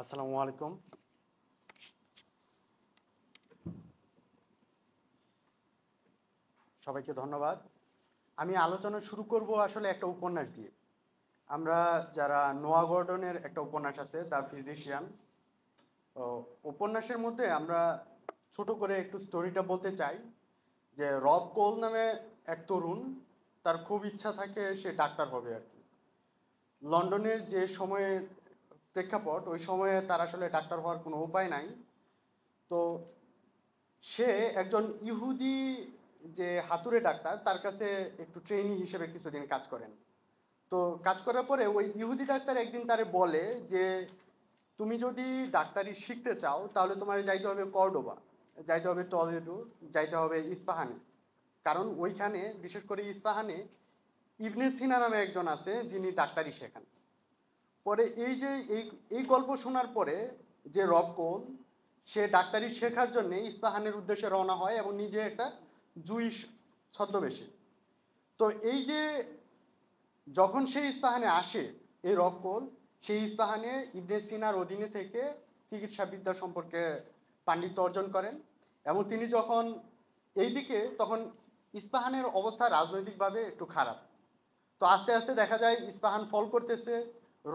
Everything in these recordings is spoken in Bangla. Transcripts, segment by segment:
আসসালামু আলাইকুম। সবাইকে ধন্যবাদ। আমি আলোচনা শুরু করব আসলে একটা উপন্যাস দিয়ে। আমরা যারা নোয়া গর্ডনের একটা উপন্যাস আছে দ্য ফিজিশিয়ান, তো উপন্যাসের মধ্যে আমরা ছোট করে একটু স্টোরিটা বলতে চাই যে রব কোল নামে এক তরুণ, তার খুব ইচ্ছা থাকে সে ডাক্তার হবে আর কি। লন্ডনের যে সময়ে প্রেক্ষাপট, ওই সময়ে তার আসলে ডাক্তার হওয়ার কোনো উপায় নাই। তো সে একজন ইহুদি যে হাতুড়ে ডাক্তার, তার কাছে একটু ট্রেনি হিসেবে কিছুদিন কাজ করেন। তো কাজ করার পরে ওই ইহুদি ডাক্তার একদিন তারে বলে যে তুমি যদি ডাক্তারি শিখতে চাও তাহলে তোমার যাইতে হবে কর্ডোবা, যাইতে হবে টলেডো, যাইতে হবে ইস্পাহানে। কারণ ওইখানে বিশেষ করে ইস্পাহানে ইবনে সিনা নামে একজন আছে যিনি ডাক্তারি শেখান। পরে এই যে এই গল্প শোনার পরে যে রব কোল, সে ডাক্তারি শেখার জন্য ইস্পাহানের উদ্দেশ্যে রওনা হয় এবং নিজে একটা জুইশ ছদ্মবেশী। তো এই যে যখন সে ইস্পাহানে আসে, এই রব কোল সেই ইস্পাহানে ইবনে সিনার অধীনে থেকে চিকিৎসাবিদ্যা সম্পর্কে পাণ্ডিত্য অর্জন করেন। এবং তিনি যখন এইদিকে, তখন ইস্পাহানের অবস্থা রাজনৈতিকভাবে একটু খারাপ। তো আস্তে আস্তে দেখা যায় ইস্পাহান ফল করতেছে।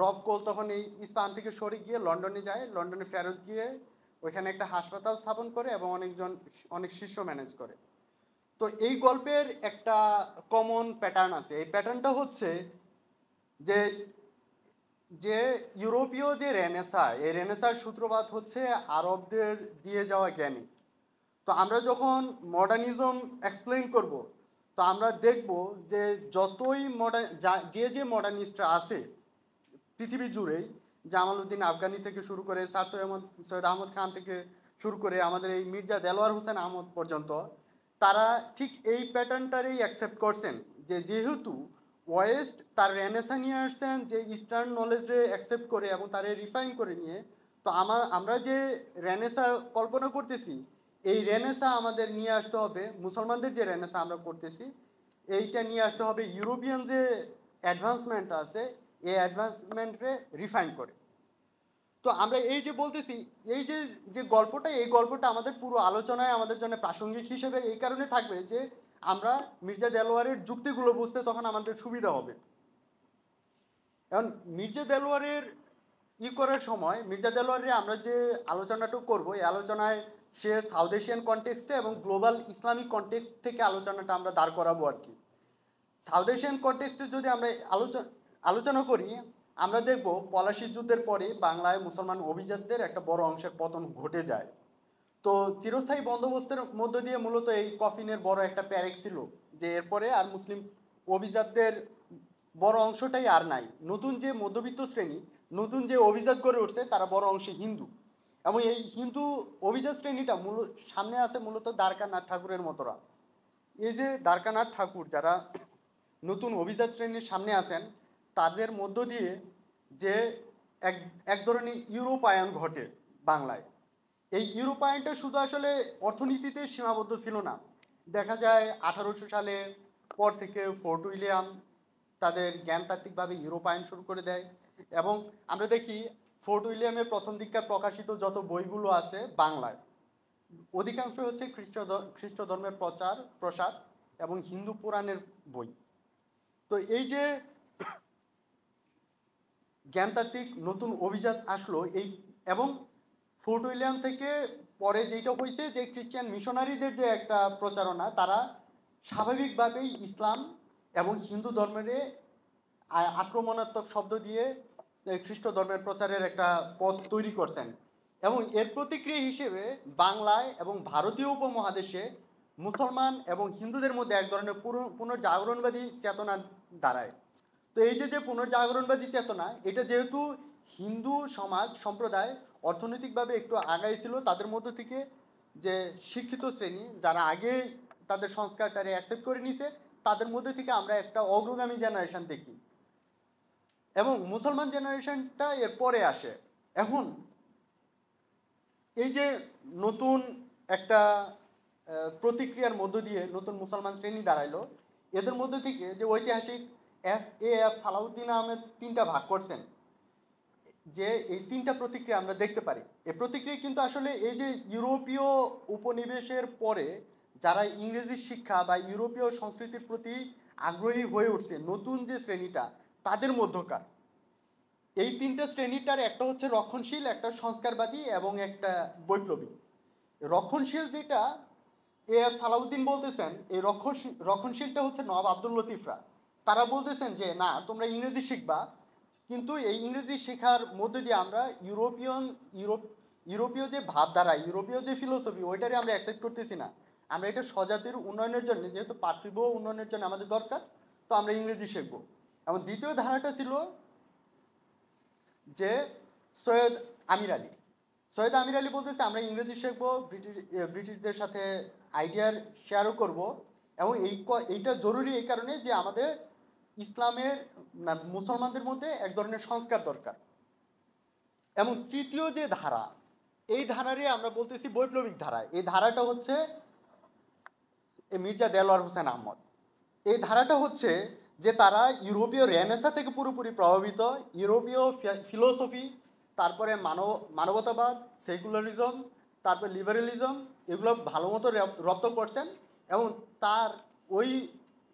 রব কোল তখন এই ইস্পাহান থেকে সরে গিয়ে লন্ডনে যায়, লন্ডনে ফেরত গিয়ে ওইখানে একটা হাসপাতাল স্থাপন করে এবং অনেক শিষ্য ম্যানেজ করে। তো এই গল্পের একটা কমন প্যাটার্ন আছে। এই প্যাটার্নটা হচ্ছে যে যে ইউরোপীয় যে রেনেসা, এই রেনেসার সূত্রপাত হচ্ছে আরবদের দিয়ে যাওয়া জ্ঞানী। তো আমরা যখন মডার্নিজম এক্সপ্লেইন করব, তো আমরা দেখব যে যতই যে মডার্নিস্টরা আছে পৃথিবী জুড়েই, জামালউদ্দিন আফগানি থেকে শুরু করে স্যার সৈয়দ আহমদ খান থেকে শুরু করে আমাদের এই মির্জা দেলোয়ার হোসেন আহমদ পর্যন্ত, তারা ঠিক এই প্যাটার্নটারই অ্যাকসেপ্ট করছেন যে যেহেতু ওয়েস্ট তার রেনেসা নিয়ে আসছেন, যে ইস্টার্ন নলেজে অ্যাকসেপ্ট করে এবং তারে রিফাইন করে নিয়ে, তো আমরা যে রেনেসা কল্পনা করতেছি, এই রেনেসা আমাদের নিয়ে আসতে হবে, মুসলমানদের যে রেনেসা আমরা করতেছি এইটা নিয়ে আসতে হবে ইউরোপিয়ান যে অ্যাডভান্সমেন্ট আছে, এই অ্যাডভান্সমেন্টে রিফাইন করে। তো আমরা এই যে বলতেছি, এই যে যে গল্পটা, এই গল্পটা আমাদের পুরো আলোচনায় আমাদের জন্য প্রাসঙ্গিক হিসেবে এই কারণে থাকবে যে আমরা মির্জা দেলোয়ারের যুক্তিগুলো বুঝতে তখন আমাদের সুবিধা হবে। এখন মির্জা দেলোয়ারের করার সময়, মির্জা দেলোয়ারে আমরা যে আলোচনাটা করব, এই আলোচনায় সে সাউথ এশিয়ান কনটেক্সটে এবং গ্লোবাল ইসলামিক কনটেক্সট থেকে আলোচনাটা আমরা দাঁড় করাবো আর কি। সাউথ এশিয়ান কনটেক্সটে যদি আমরা আলোচনা করি, আমরা দেখব পলাশী যুদ্ধের পরে বাংলায় মুসলমান অভিজাতদের একটা বড় অংশের পতন ঘটে যায়। তো চিরস্থায়ী বন্দোবস্তের মধ্য দিয়ে মূলত এই কফিনের বড় একটা প্যারেক ছিল যে এরপরে আর মুসলিম অভিজাতদের বড় অংশটাই আর নাই। নতুন যে মধ্যবিত্ত শ্রেণী, নতুন যে অভিজাত গড়ে উঠছে, তারা বড় অংশে হিন্দু। এবং এই হিন্দু অভিজাত শ্রেণীটা সামনে আছে মূলত দ্বারকানাথ ঠাকুরের মতোরা। এই যে দ্বারকানাথ ঠাকুর যারা নতুন অভিজাত শ্রেণীর সামনে আছেন, তাদের মধ্য দিয়ে যে এক এক ধরনের ইউরোপায়ন ঘটে বাংলায়। এই ইউরোপায়নটা শুধু আসলে অর্থনীতিতে সীমাবদ্ধ ছিল না। দেখা যায় 1800 সালে পর থেকে ফোর্ট উইলিয়াম তাদের জ্ঞানতাত্ত্বিকভাবে ইউরোপায়ন শুরু করে দেয়। এবং আমরা দেখি ফোর্ট উইলিয়ামের প্রথম দিককার প্রকাশিত যত বইগুলো আছে বাংলায়, অধিকাংশ হচ্ছে খ্রিস্ট ধর্মের প্রসার এবং হিন্দু পুরাণের বই। তো এই যে জ্ঞানতাত্ত্বিক নতুন অভিজাত আসলো, এই এবং ফোর্ট উইলিয়াম থেকে পরে যেটা হয়েছে যে খ্রিস্টান মিশনারিদের যে একটা প্রচারণা, তারা স্বাভাবিকভাবেই ইসলাম এবং হিন্দু ধর্মের আক্রমণাত্মক শব্দ দিয়ে খ্রিস্ট ধর্মের প্রচারের একটা পথ তৈরি করছেন। এবং এর প্রতিক্রিয়া হিসেবে বাংলায় এবং ভারতীয় উপমহাদেশে মুসলমান এবং হিন্দুদের মধ্যে এক ধরনের পুনর্জাগরণবাদী চেতনা দাঁড়ায়। তো এই যে পুনর্জাগরণবাদী চেতনা, এটা যেহেতু হিন্দু সমাজ সম্প্রদায় অর্থনৈতিকভাবে একটু আগাই ছিল, তাদের মধ্য থেকে যে শিক্ষিত শ্রেণী যারা আগে তাদের সংস্কারটারে অ্যাকসেপ্ট করে নিছে, তাদের মধ্যে থেকে আমরা একটা অগ্রগামী জেনারেশন দেখি এবং মুসলমান জেনারেশনটা এর পরে আসে। এখন এই যে নতুন একটা প্রতিক্রিয়ার মধ্য দিয়ে নতুন মুসলমান শ্রেণী দাঁড়াইলো, এদের মধ্যে থেকে যে ঐতিহাসিক এফ সালাউদ্দিন আহমেদ তিনটা ভাগ করছেন। যে এই তিনটা প্রতিক্রিয়া আমরা দেখতে পারি। এই প্রতিক্রিয়া কিন্তু আসলে এই যে ইউরোপীয় উপনিবেশের পরে যারা ইংরেজি শিক্ষা বা ইউরোপীয় সংস্কৃতির প্রতি আগ্রহী হয়ে উঠছে, নতুন যে শ্রেণীটা তাদের মধ্যকার এই তিনটা শ্রেণীটার একটা হচ্ছে রক্ষণশীল, একটা সংস্কারবাদী এবং একটা বৈপ্লবিক। রক্ষণশীল যেটা সালাউদ্দিন বলতেছেন, এই রক্ষণশীলটা হচ্ছে নবাব আব্দুল লতিফরা। তারা বলতেছেন যে না, তোমরা ইংরেজি শিখবা, কিন্তু এই ইংরেজি শেখার মধ্যে দিয়ে আমরা ইউরোপীয় যে ভাবধারা, ইউরোপীয় যে ফিলোসফি, ওইটারে আমরা অ্যাকসেপ্ট করতেছি না। আমরা এটা স্বজাতির উন্নয়নের জন্য, যেহেতু পার্থিব উন্নয়নের জন্য আমাদের দরকার, তো আমরা ইংরেজি শিখবো। এবং দ্বিতীয় ধারাটা ছিল যে সৈয়দ আমির আলী। সৈয়দ আমির আলী বলতেছে আমরা ইংরেজি শিখবো, ব্রিটিশদের সাথে আইডিয়ার শেয়ারও করব, এবং এইটা জরুরি এই কারণে যে আমাদের ইসলামের মুসলমানদের মধ্যে এক ধরনের সংস্কার দরকার। এবং তৃতীয় যে ধারা, এই ধারারই আমরা বলতেছি বৈপ্লবিক ধারা। এই ধারাটা হচ্ছে মির্জা দেলোয়ার হোসেন আহমদ। এই ধারাটা হচ্ছে যে তারা ইউরোপীয় রেনেসা থেকে পুরোপুরি প্রভাবিত, ইউরোপীয় ফিলোসফি, তারপরে মানবতাবাদ, সেকুলারিজম, তারপরে লিবারেলিজম, এগুলো ভালো মতো রপ্ত করছেন, এবং তার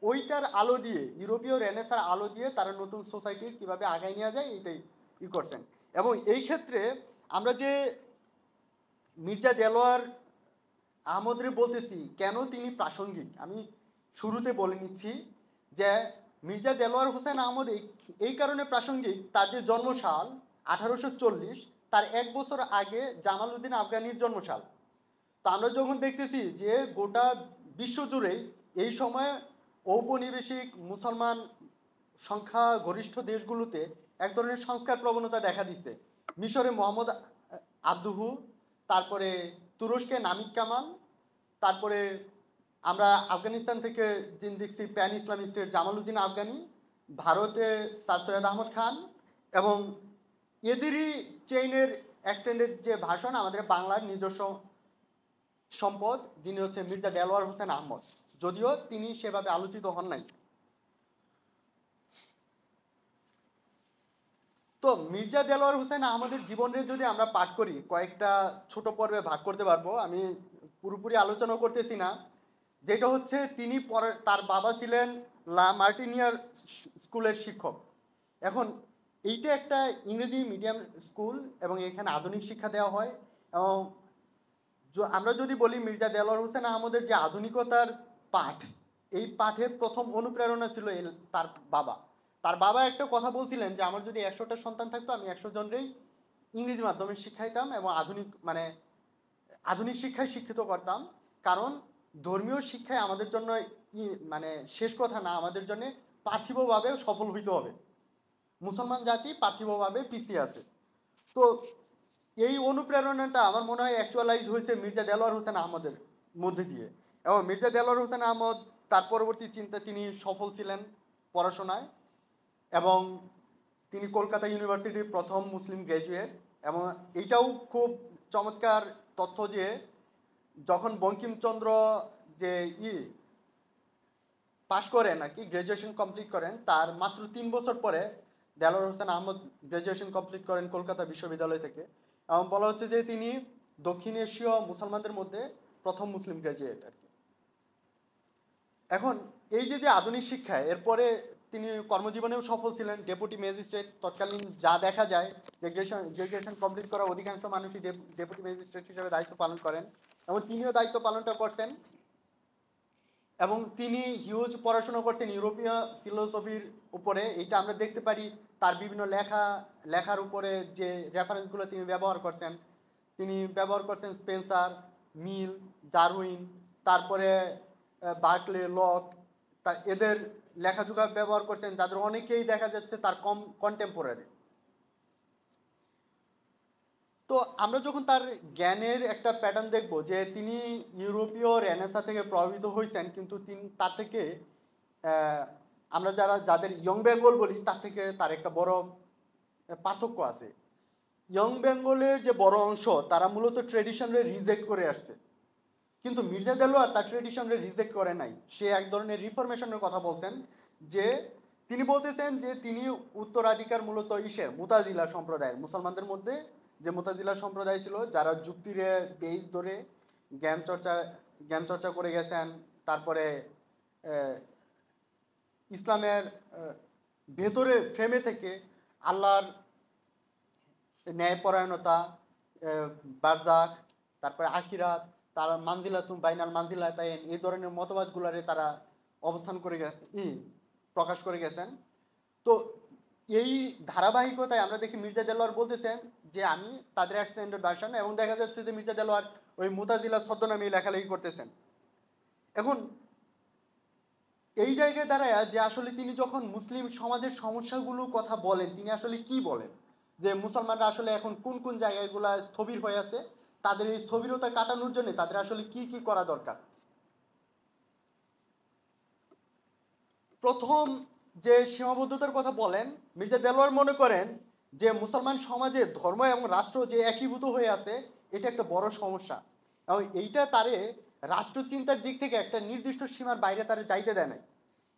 ওইটার আলো দিয়ে, ইউরোপীয় রেনেসার আলো দিয়ে তারা নতুন সোসাইটির কীভাবে আগায় নেওয়া যায় এইটাই করছেন। এবং এই ক্ষেত্রে আমরা যে মির্জা দেলোয়ার আহমদের বলতেছি কেন তিনি প্রাসঙ্গিক, আমি শুরুতে বলে নিচ্ছি যে মির্জা দেলোয়ার হোসেন আহমদ এই কারণে প্রাসঙ্গিক, তার যে জন্মসাল 1840, তার 1 বছর আগে জামালউদ্দিন আফগানির জন্মসাল। তো আমরা যখন দেখতেছি যে গোটা বিশ্বজুড়েই এই সময় ঔপনিবেশিক মুসলমান সংখ্যাগরিষ্ঠ দেশগুলোতে এক ধরনের সংস্কার প্রবণতা দেখা দিচ্ছে। মিশরে মোহাম্মদ আবদুহু, তারপরে তুরস্কে নামিক কামাল, তারপরে আমরা আফগানিস্তান থেকে যিনি দেখছি প্যান ইসলামিস্টের জামালউদ্দিন আফগানি, ভারতে স্যার সৈয়দ আহমদ খান, এবং এদেরই চেইনের এক্সটেন্ডেড যে ভাষণ আমাদের বাংলার নিজস্ব সম্পদ, যিনি হচ্ছে মির্জা দেলোয়ার হোসেন আহমদ, যদিও তিনি সেভাবে আলোচিত হন নাই। তো মির্জা দেলোয়ার হোসেন আহমদের জীবনের যদি আমরা পাঠ করি, কয়েকটা ছোট পর্বে ভাগ করতে পারবো, আমি পুরোপুরি আলোচনা করতেছি না। যেটা হচ্ছে তিনি তার বাবা ছিলেন লা মার্টিনিয়ার স্কুলের শিক্ষক। এখন এইটা একটা ইংরেজি মিডিয়াম স্কুল এবং এখানে আধুনিক শিক্ষা দেওয়া হয়। এবং আমরা যদি বলি মির্জা দেলোয়ার হোসেন আহমদের যে আধুনিকতার পাঠ, এই পাঠের প্রথম অনুপ্রেরণা ছিল তার বাবা একটা কথা বলছিলেন যে আমার যদি 100টা সন্তান থাকতো, আমি 100 জনরেই ইংরেজি মাধ্যমে শিক্ষাইতাম এবং আধুনিক শিক্ষায় শিক্ষিত করতাম। কারণ ধর্মীয় শিক্ষায় আমাদের জন্য শেষ কথা না, আমাদের জন্য পার্থিবভাবেও সফল হইতে হবে। মুসলমান জাতি পার্থিবভাবে পিছিয়ে আছে। তো এই অনুপ্রেরণাটা আমার মনে হয় অ্যাকচুয়ালাইজ হয়েছে মির্জা দেলোয়ার হোসেন আহমদের মধ্যে দিয়ে। এবং মির্জা দেলোয়ার হোসেন আহমদ তার পরবর্তী চিন্তা তিনি সফল ছিলেন পড়াশোনায়, এবং তিনি কলকাতা ইউনিভার্সিটির প্রথম মুসলিম গ্র্যাজুয়েট। এবং এইটাও খুব চমৎকার তথ্য যে যখন বঙ্কিমচন্দ্র যে পাশ করেন আর কি, গ্র্যাজুয়েশন কমপ্লিট করেন, তার মাত্র 3 বছর পরে দেলোয়ার হোসেন আহমদ গ্র্যাজুয়েশন কমপ্লিট করেন কলকাতা বিশ্ববিদ্যালয় থেকে। এবং বলা হচ্ছে যে তিনি দক্ষিণ এশীয় মুসলমানদের মধ্যে প্রথম মুসলিম গ্র্যাজুয়েট আর কি। এখন এই যে আধুনিক শিক্ষা, এরপরে তিনি কর্মজীবনেও সফল ছিলেন, ডেপুটি ম্যাজিস্ট্রেট। তৎকালীন যা দেখা যায় যে গ্র্যাজুয়েশন কমপ্লিট করা অধিকাংশ মানুষই ডেপুটি ম্যাজিস্ট্রেট হিসেবে দায়িত্ব পালন করেন, এবং তিনিও দায়িত্ব পালনটা করছেন। এবং তিনি হিউজ পড়াশোনা করছেন ইউরোপীয় ফিলোসফির উপরে। এটা আমরা দেখতে পারি তার বিভিন্ন লেখার উপরে যে রেফারেন্সগুলো তিনি ব্যবহার করছেন। তিনি ব্যবহার করছেন স্পেন্সার, মিল, ডারউইন, তারপরে বার্কলে, লক, এদের লেখাজোখা ব্যবহার করছেন, যাদের অনেকেই দেখা যাচ্ছে তার কন্টেম্পোরারি। তো আমরা যখন তার জ্ঞানের একটা প্যাটার্ন দেখব যে তিনি ইউরোপীয় রেনেসা থেকে প্রভাবিত হয়েছেন, কিন্তু তার থেকে আমরা যাদের ইয়ং বেঙ্গল বলি তার থেকে তার একটা বড় পার্থক্য আছে। ইয়ং বেঙ্গলের যে বড় অংশ তারা মূলত ট্রেডিশনকে রিজেক্ট করে আসছে, কিন্তু মির্জা দেলোয়ার তার ট্রেডিশনকে রিজেক্ট করে নাই। সে এক ধরনের রিফরমেশনের কথা বলছেন, যে তিনি বলতেছেন যে তিনি উত্তরাধিকার মূলত মুতাজিলা সম্প্রদায়ের, মুসলমানদের মধ্যে যে মুতাজিলা সম্প্রদায় ছিল যারা যুক্তির বেস ধরে জ্ঞান চর্চা জ্ঞান চর্চা করে গেছেন, তারপরে ইসলামের ভেতরে ফ্রেমে থেকে আল্লাহর ন্যায়পরায়ণতা, বারজাখ, তারপরে আখিরাত, তারা মানজিলাতুম বাইনাল মানজিলাতাইন, এই ধরনের মতবাদগুলারে তারা অবস্থান করে প্রকাশ করে গেছেন। তো এই ধারাবাহিকতায় আমরা দেখি মির্জা দেলোয়ার বলতেছেন যে আমি তাদের এক্সটেন্ডেড ভার্সন, এবং দেখা যাচ্ছে যে মির্জা দেলোয়ার ওই মুতাজিলা ছদ্মনামে লেখালেখি করতেছেন। এখন এই জায়গায় দাঁড়ায় যে আসলে তিনি যখন মুসলিম সমাজের সমস্যাগুলো কথা বলেন, তিনি আসলে কি বলেন, যে মুসলমানরা আসলে এখন কোন কোন জায়গাগুলো স্থবির হয়ে আছে, তাদের এই স্থবিরতা কাটানোর জন্য তাদের আসলে কি কি করা দরকার। প্রথম যে সীমাবদ্ধতার কথা বলেন, মির্জা দেলোয়ার মনে করেন যে মুসলমান সমাজে ধর্ম এবং রাষ্ট্র যে একীভূত হয়ে আছে, এটা একটা বড় সমস্যা, এবং এইটা তারে রাষ্ট্রচিন্তার দিক থেকে একটা নির্দিষ্ট সীমার বাইরে তারা যাইতে দেয় না।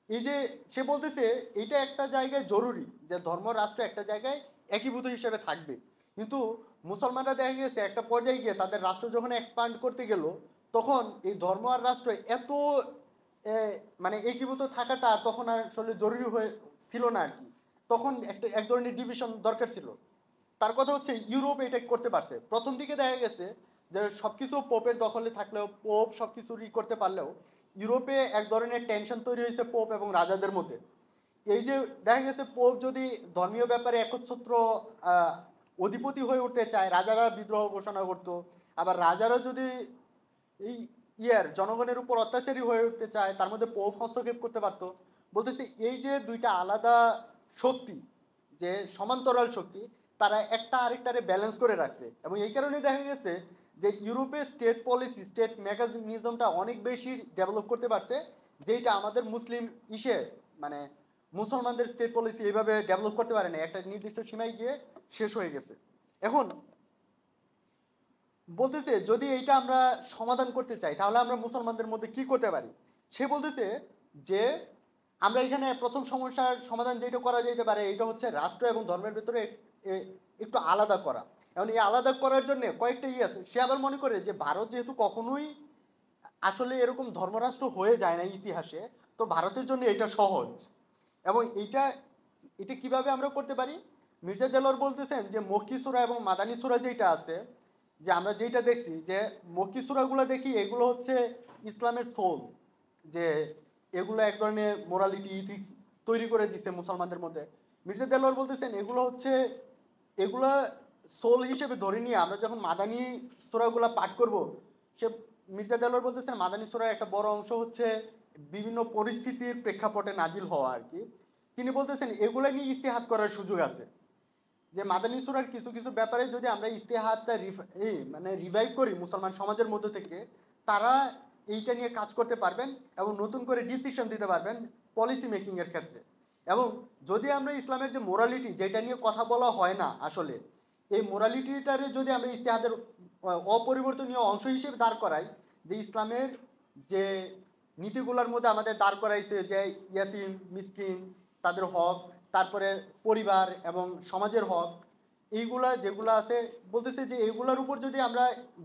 এই যে সে বলতেছে এইটা একটা জায়গায় জরুরি যে ধর্ম রাষ্ট্র একটা জায়গায় একীভূত হিসেবে থাকবে, কিন্তু মুসলমানরা দেখা গেছে একটা পর্যায়ে গিয়ে তাদের রাষ্ট্র যখন এক্সপান্ড করতে গেল, তখন এই ধর্ম আর রাষ্ট্র এত মানে একীভূত থাকাটা আর তখন আসলে জরুরি হয়ে ছিল না আর কি। তখন এক ধরনের ডিভিশন দরকার ছিল। তার কথা হচ্ছে ইউরোপ এটা করতে পারছে। প্রথম দিকে দেখা গেছে যে সবকিছু পোপের দখলে থাকলেও, পোপ সবকিছু করতে পারলেও ইউরোপে এক ধরনের টেনশন তৈরি হয়েছে পোপ এবং রাজাদের মধ্যে। এই যে দেখা গেছে পোপ যদি ধর্মীয় ব্যাপারে একচ্ছত্র অধিপতি হয়ে উঠতে চায়, রাজারা বিদ্রোহ ঘোষণা করতো, আবার রাজারা যদি এই জনগণের উপর অত্যাচারী হয়ে উঠতে চায়, তার মধ্যে পোপ হস্তক্ষেপ করতে পারতো। বলতেছে এই যে দুইটা আলাদা শক্তি, যে সমান্তরাল শক্তি, তারা একটা আরেকটারে ব্যালেন্স করে রাখছে, এবং এই কারণে দেখা গেছে যে ইউরোপে স্টেট পলিসি, স্টেট মেকানিজমটা অনেক বেশি ডেভেলপ করতে পারছে, যেটা আমাদের মুসলিম মানে মুসলমানদের স্টেট পলিসি এইভাবে ডেভেলপ করতে পারে না, একটা নির্দিষ্ট সীমায় গিয়ে শেষ হয়ে গেছে। এখন বলতেছে যদি এইটা আমরা সমাধান করতে চাই তাহলে আমরা মুসলমানদের মধ্যে কি করতে পারি। সে বলতেছে যে আমরা এখানে প্রথম সমস্যার সমাধান যেটা করা যেতে পারে এটা হচ্ছে রাষ্ট্র এবং ধর্মের ভেতরে একটু আলাদা করা। এখন এই আলাদা করার জন্য কয়েকটা আছে। সে আবার মনে করে যে ভারত যেহেতু কখনোই আসলে এরকম ধর্মরাষ্ট্র হয়ে যায় না ইতিহাসে, তো ভারতের জন্য এটা সহজ, এবং এটা কিভাবে আমরা করতে পারি। মির্জা দেলোয়ার বলতেছেন যে মক্কি সূরা এবং মাদানী সূরা যেটা আছে, যে আমরা যেটা দেখছি যে মক্কি সূরাগুলো দেখি এগুলো হচ্ছে ইসলামের সোল, যে এগুলো এক ধরনের মোরালিটি ইথিক্স তৈরি করে দিছে মুসলমানদের মধ্যে। মির্জা দেলোয়ার বলতেছেন এগুলা সোল হিসেবে ধরে নিয়ে আমরা যখন মাদানী সূরাগুলো পাঠ করব, সে মির্জা দেলোয়ার বলতেছেন মাদানী সূরার একটা বড় অংশ হচ্ছে বিভিন্ন পরিস্থিতির প্রেক্ষাপটে নাজিল হওয়া আর কি। তিনি বলতেছেন এগুলো নিয়ে ইস্তেহাদ করার সুযোগ আছে, যে মাদানী সূরার কিছু কিছু ব্যাপারে যদি আমরা ইস্তেহাদটা মানে রিভাইভ করি মুসলমান সমাজের মধ্য থেকে, তারা এইটা নিয়ে কাজ করতে পারবেন এবং নতুন করে ডিসিশন দিতে পারবেন পলিসি মেকিং এর ক্ষেত্রে। এবং যদি আমরা ইসলামের যে মোরালিটি যেটা নিয়ে কথা বলা হয় না আসলে, এই মোরালিটিটারে যদি আমরা ইস্তেহাদের অপরিবর্তনীয় অংশ হিসেবে দাঁড় করাই, যে ইসলামের যে নীতিগুলোর মধ্যে আমাদের দাঁড় করাইছে যে ইয়াতিম মিসকিন তাদের হক, তারপরে পরিবার এবং সমাজের হক, এইগুলা যেগুলো আছে, বলতেছে যে এইগুলোর উপর যদি আমরা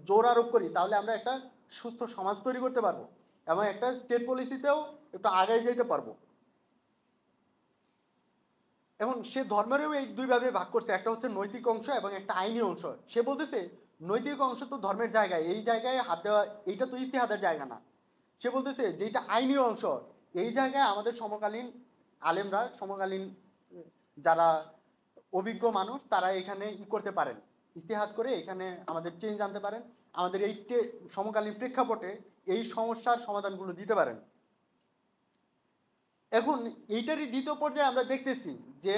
জোর আরোপ করি তাহলে আমরা একটা সুস্থ সমাজ তৈরি করতে পারবো এবং একটা স্টেট পলিসিতেও একটু আগায় যেতে পারবো। এখন সে ধর্মেরও এই দুইভাবে ভাগ করছে, একটা হচ্ছে নৈতিক অংশ এবং একটা আইনি অংশ। সে বলতেছে নৈতিক অংশ তো ধর্মের জায়গায়, এই জায়গায় হাত দেওয়া এইটা তো ইস্তেহাদের জায়গা না। সে বলতেছে যেটা আইনি অংশ, এই জায়গায় আমাদের সমকালীন আলেমরা, সমকালীন যারা অভিজ্ঞ মানুষ, তারা এখানে করতে পারেন, ইস্তেহাদ করে এখানে আমাদের চেঞ্জ আনতে পারেন, আমাদের এই সমকালীন প্রেক্ষাপটে এই সমস্যার সমাধানগুলো দিতে পারেন। এখন এইটারই দ্বিতীয় পর্যায়ে আমরা দেখতেছি যে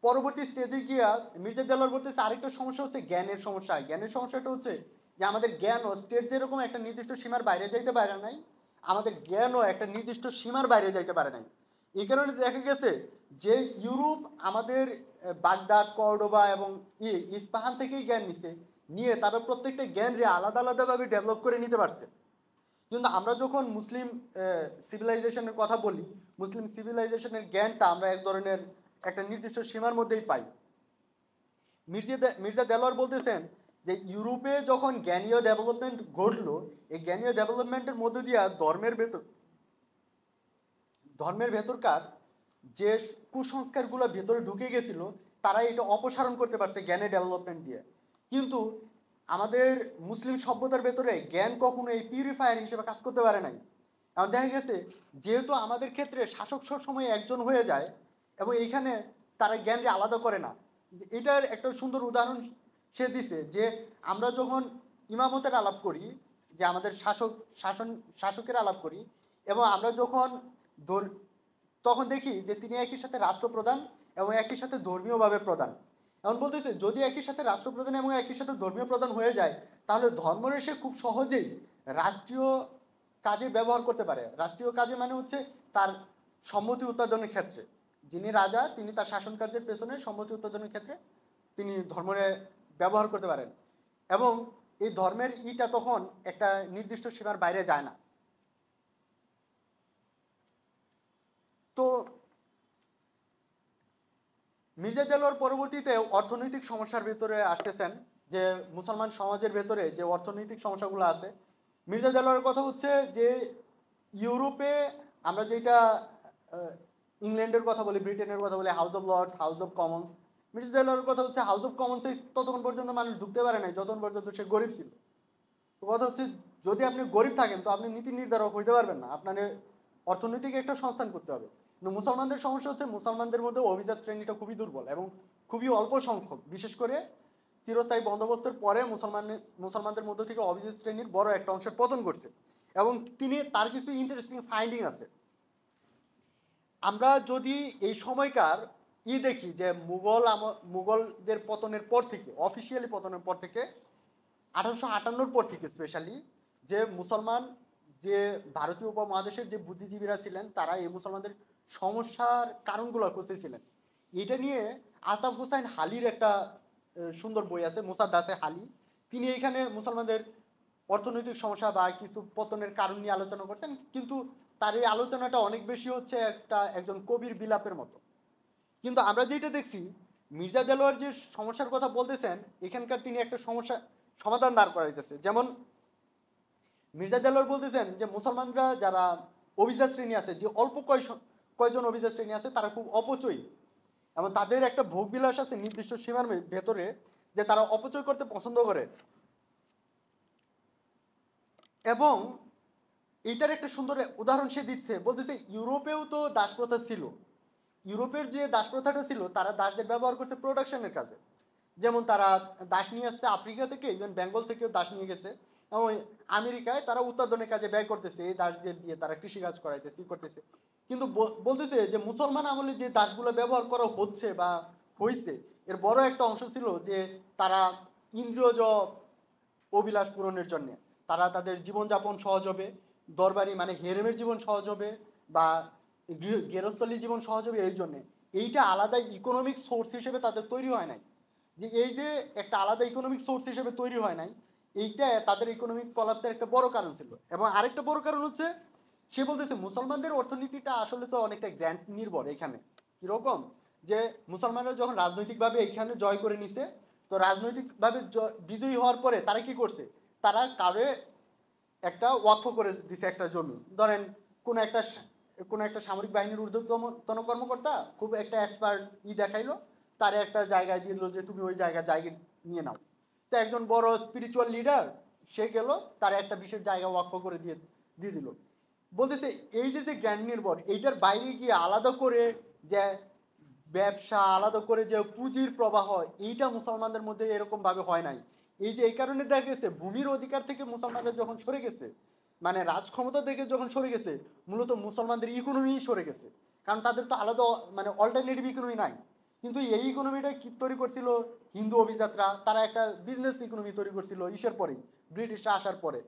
পরবর্তী স্টেজে গিয়া মির্জা দেলোয়ার বলতেছে আরেকটা সমস্যা হচ্ছে জ্ঞানের সমস্যা। জ্ঞানের সমস্যাটা হচ্ছে যে আমাদের জ্ঞান ও স্টেট যেরকম একটা নির্দিষ্ট সীমার বাইরে যাইতে পারে নাই, আমাদের জ্ঞানও একটা নির্দিষ্ট সীমার বাইরে যাইতে পারে নাই। এই কারণে দেখা গেছে যে ইউরোপ আমাদের বাগদাদ, কর্ডোবা এবং ইস্পাহান থেকেই জ্ঞান নিছে, নিয়ে তারা প্রত্যেকটা জ্ঞান আলাদা আলাদাভাবে ডেভেলপ করে নিতে পারছে। কিন্তু আমরা যখন মুসলিম সিভিলাইজেশনের কথা বলি, মুসলিম সিভিলাইজেশনের জ্ঞানটা আমরা এক ধরনের একটা নির্দিষ্ট সীমার মধ্যেই পাই। মির্জা দেলোয়ার বলতেছেন যে ইউরোপে যখন জ্ঞানীয় ডেভেলপমেন্ট ঘটলো, এই জ্ঞানীয় ডেভেলপমেন্টের মধ্য দিয়ে ধর্মের ভেতরকার যে কুসংস্কারগুলো ভেতরে ঢুকে গেছিল, তারা এটা অপসারণ করতে পারছে জ্ঞানের ডেভেলপমেন্ট দিয়ে। কিন্তু আমাদের মুসলিম সভ্যতার ভেতরে জ্ঞান কখনো এই পিউরিফায়ার হিসেবে কাজ করতে পারে নাই। এখন দেখা গেছে যেহেতু আমাদের ক্ষেত্রে শাসক সবসময় একজন হয়ে যায় এবং এইখানে তারা জ্ঞানকে আলাদা করে না। এটার একটা সুন্দর উদাহরণ সে দিছে যে আমরা যখন ইমামতের আলাপ করি, যে আমাদের শাসকের আলাপ করি, এবং আমরা যখন তখন দেখি যে তিনি একই সাথে রাষ্ট্রপ্রধান এবং একই সাথে ধর্মীয়ভাবে প্রধান। এমন বলতেছে যদি একই সাথে রাষ্ট্রপ্রধান এবং একই সাথে ধর্মীয় প্রধান হয়ে যায়, তাহলে ধর্মের সে খুব সহজেই রাষ্ট্রীয় কাজে ব্যবহার করতে পারে। রাষ্ট্রীয় কাজে মানে হচ্ছে তার সম্মতি উৎপাদনের ক্ষেত্রে, যিনি রাজা তিনি তার শাসন কার্যের পেছনে সম্মতি উৎপাদনের ক্ষেত্রে তিনি ধর্মের ব্যবহার করতে পারেন, এবং এই ধর্মের ইটা তখন একটা নির্দিষ্ট সীমার বাইরে যায় না। তো মির্জা দেলোয়ার পরবর্তীতে অর্থনৈতিক সমস্যার ভেতরে আসতেছেন, যে মুসলমান সমাজের ভেতরে যে অর্থনৈতিক সমস্যাগুলো আছে। মির্জা দেলোয়ারের কথা হচ্ছে যে ইউরোপে আমরা যেটা ইংল্যান্ডের কথা বলি, ব্রিটেনের কথা বলি, House of Lords, House of Commons. Mirza দেলোয়ারের কথা হচ্ছে হাউস অফ কমন্সে ততক্ষণ পর্যন্ত মানুষ ঢুকতে পারে নাই যতক্ষণ পর্যন্ত সে গরিব ছিল। তো কথা হচ্ছে যদি আপনি গরিব থাকেন তো আপনি নীতি নির্ধারক হইতে পারবেন না, আপনার অর্থনৈতিক একটা সংস্থান করতে হবে। কিন্তু মুসলমানদের সমস্যা হচ্ছে মুসলমানদের মধ্যে অভিজাত শ্রেণীটা খুবই দুর্বল এবং খুবই অল্প সংখ্যক, বিশেষ করে চিরস্থায়ী বন্দোবস্তের পরে মুসলমানদের মধ্য থেকে অভিজাত শ্রেণীর বড় একটা অংশের পতন করছে। এবং তার কিছু ইন্টারেস্টিং ফাইন্ডিং আছে। আমরা যদি এই সময়কার দেখি যে মুঘলদের পতনের পর থেকে, অফিসিয়ালি পতনের পর থেকে 1858 পর থেকে স্পেশালি যে মুসলমান, যে ভারতীয় উপমহাদেশের যে বুদ্ধিজীবীরা ছিলেন তারা এই মুসলমানদের সমস্যার কারণগুলো খুঁজতেছিলেন। এটা নিয়ে আলতাফ হুসাইন হালির একটা সুন্দর বই আছে, মুসাদ্দাসে হালি। তিনি এইখানে মুসলমানদের অর্থনৈতিক সমস্যা বা কিছু পতনের কারণ নিয়ে আলোচনা করছেন, কিন্তু তার এই আলোচনাটা অনেক বেশি হচ্ছে একজন কবির বিলাপের মতো। কিন্তু আমরা যেটা দেখছি মির্জা দেলোয়ার যে সমস্যার কথা বলতেছেন, এখানকার তিনি একটা সমস্যা সমাধান দাঁড় করাইতেছে। যেমন মির্জা দেলোয়ার বলতেছেন যে মুসলমানরা যারা অভিজাত শ্রেণী আছে, যে অল্প কয়জন অভিজাত শ্রেণী আছে, তারা খুব অপচয়ী এবং তাদের একটা ভোগবিলাস আছে নির্দিষ্ট সীমার ভেতরে, যে তারা অপচয় করতে পছন্দ করে। এবং এইটার একটা সুন্দর উদাহরণ সে দিচ্ছে, বলতেছে ইউরোপেও তো দাসপ্রথা ছিল। ইউরোপের যে দাসপ্রথাটা ছিল, তারা দাসদের ব্যবহার করছে প্রোডাকশনের কাজে। যেমন তারা দাস নিয়ে আসছে আফ্রিকা থেকে, ইভেন বেঙ্গল থেকেও দাস নিয়ে গেছে, এবং আমেরিকায় তারা উৎপাদনের কাজে ব্যয় করতেছে, এই দাসদের দিয়ে তারা কৃষিকাজ করাইতেছে, করতেছে। কিন্তু বলতেছে যে মুসলমান আমলে যে দাসগুলো ব্যবহার করা হচ্ছে বা হয়েছে, এর বড় একটা অংশ ছিল যে তারা ইন্দ্রিয়জ অভিলাষ পূরণের জন্য, তারা তাদের জীবনযাপন সহজ হবে, দরবারি মানে হেরেমের জীবন সহজ হবে, বা গেরস্থলী জীবন সহজ হবে, এই জন্যে। এইটা আলাদা ইকোনমিক সোর্স হিসেবে তাদের তৈরি হয় নাই। যে এই যে একটা আলাদা ইকোনমিক সোর্স হিসেবে তৈরি হয় নাই, এইটা তাদের ইকোনমিক কলাপসের একটা বড় কারণ ছিল। এবং আরেকটা বড় কারণ হচ্ছে সে বলতেছে মুসলমানদের অর্থনীতিটা আসলে তো অনেকটা গ্র্যান্ট নির্ভর। এখানে কিরকম যে মুসলমানরা যখন রাজনৈতিকভাবে এইখানে জয় করে নিছে, তো রাজনৈতিকভাবে বিজয়ী হওয়ার পরে তারা কি করছে, তারা কারে একটা ওয়াকফ করে দিছে একটা জমি। ধরেন কোন একটা সামরিক বাহিনীর ঊর্ধ্বতন কর্মকর্তা খুব একটা এক্সপার্ট দেখাইলো, তার একটা জায়গায় দিল যে তুমি ওই জায়গা নিয়ে নাও। তো একজন বড় স্পিরিচুয়াল লিডার সে গেল, তার একটা বিশেষ জায়গা ওয়াকফ করে দিয়ে দিল। বলতেছে এই যে জ্ঞান নির্ভর, এইটার বাইরে গিয়ে আলাদা করে যে ব্যবসা, আলাদা করে যে পুঁজির প্রবাহ, এইটা মুসলমানদের মধ্যে এরকম ভাবে হয় নাই। এই কারণে দেখা গেছে ভূমির অধিকার থেকে মুসলমানরা যখন সরে গেছে, মানে রাজ ক্ষমতা থেকে যখন সরে গেছে, মূলত মুসলমানদের ইকোনমি সরে গেছে। কারণ তাদের তো আলাদা মানে অল্টারনেটিভ ইকোনমি নাই। কিন্তু এই ইকোনমিটা কি তৈরি করছিল হিন্দু অভিজাতরা, তারা একটা বিজনেস ইকোনমি তৈরি করছিল ইসের পরেই, ব্রিটিশরা আসার পরে।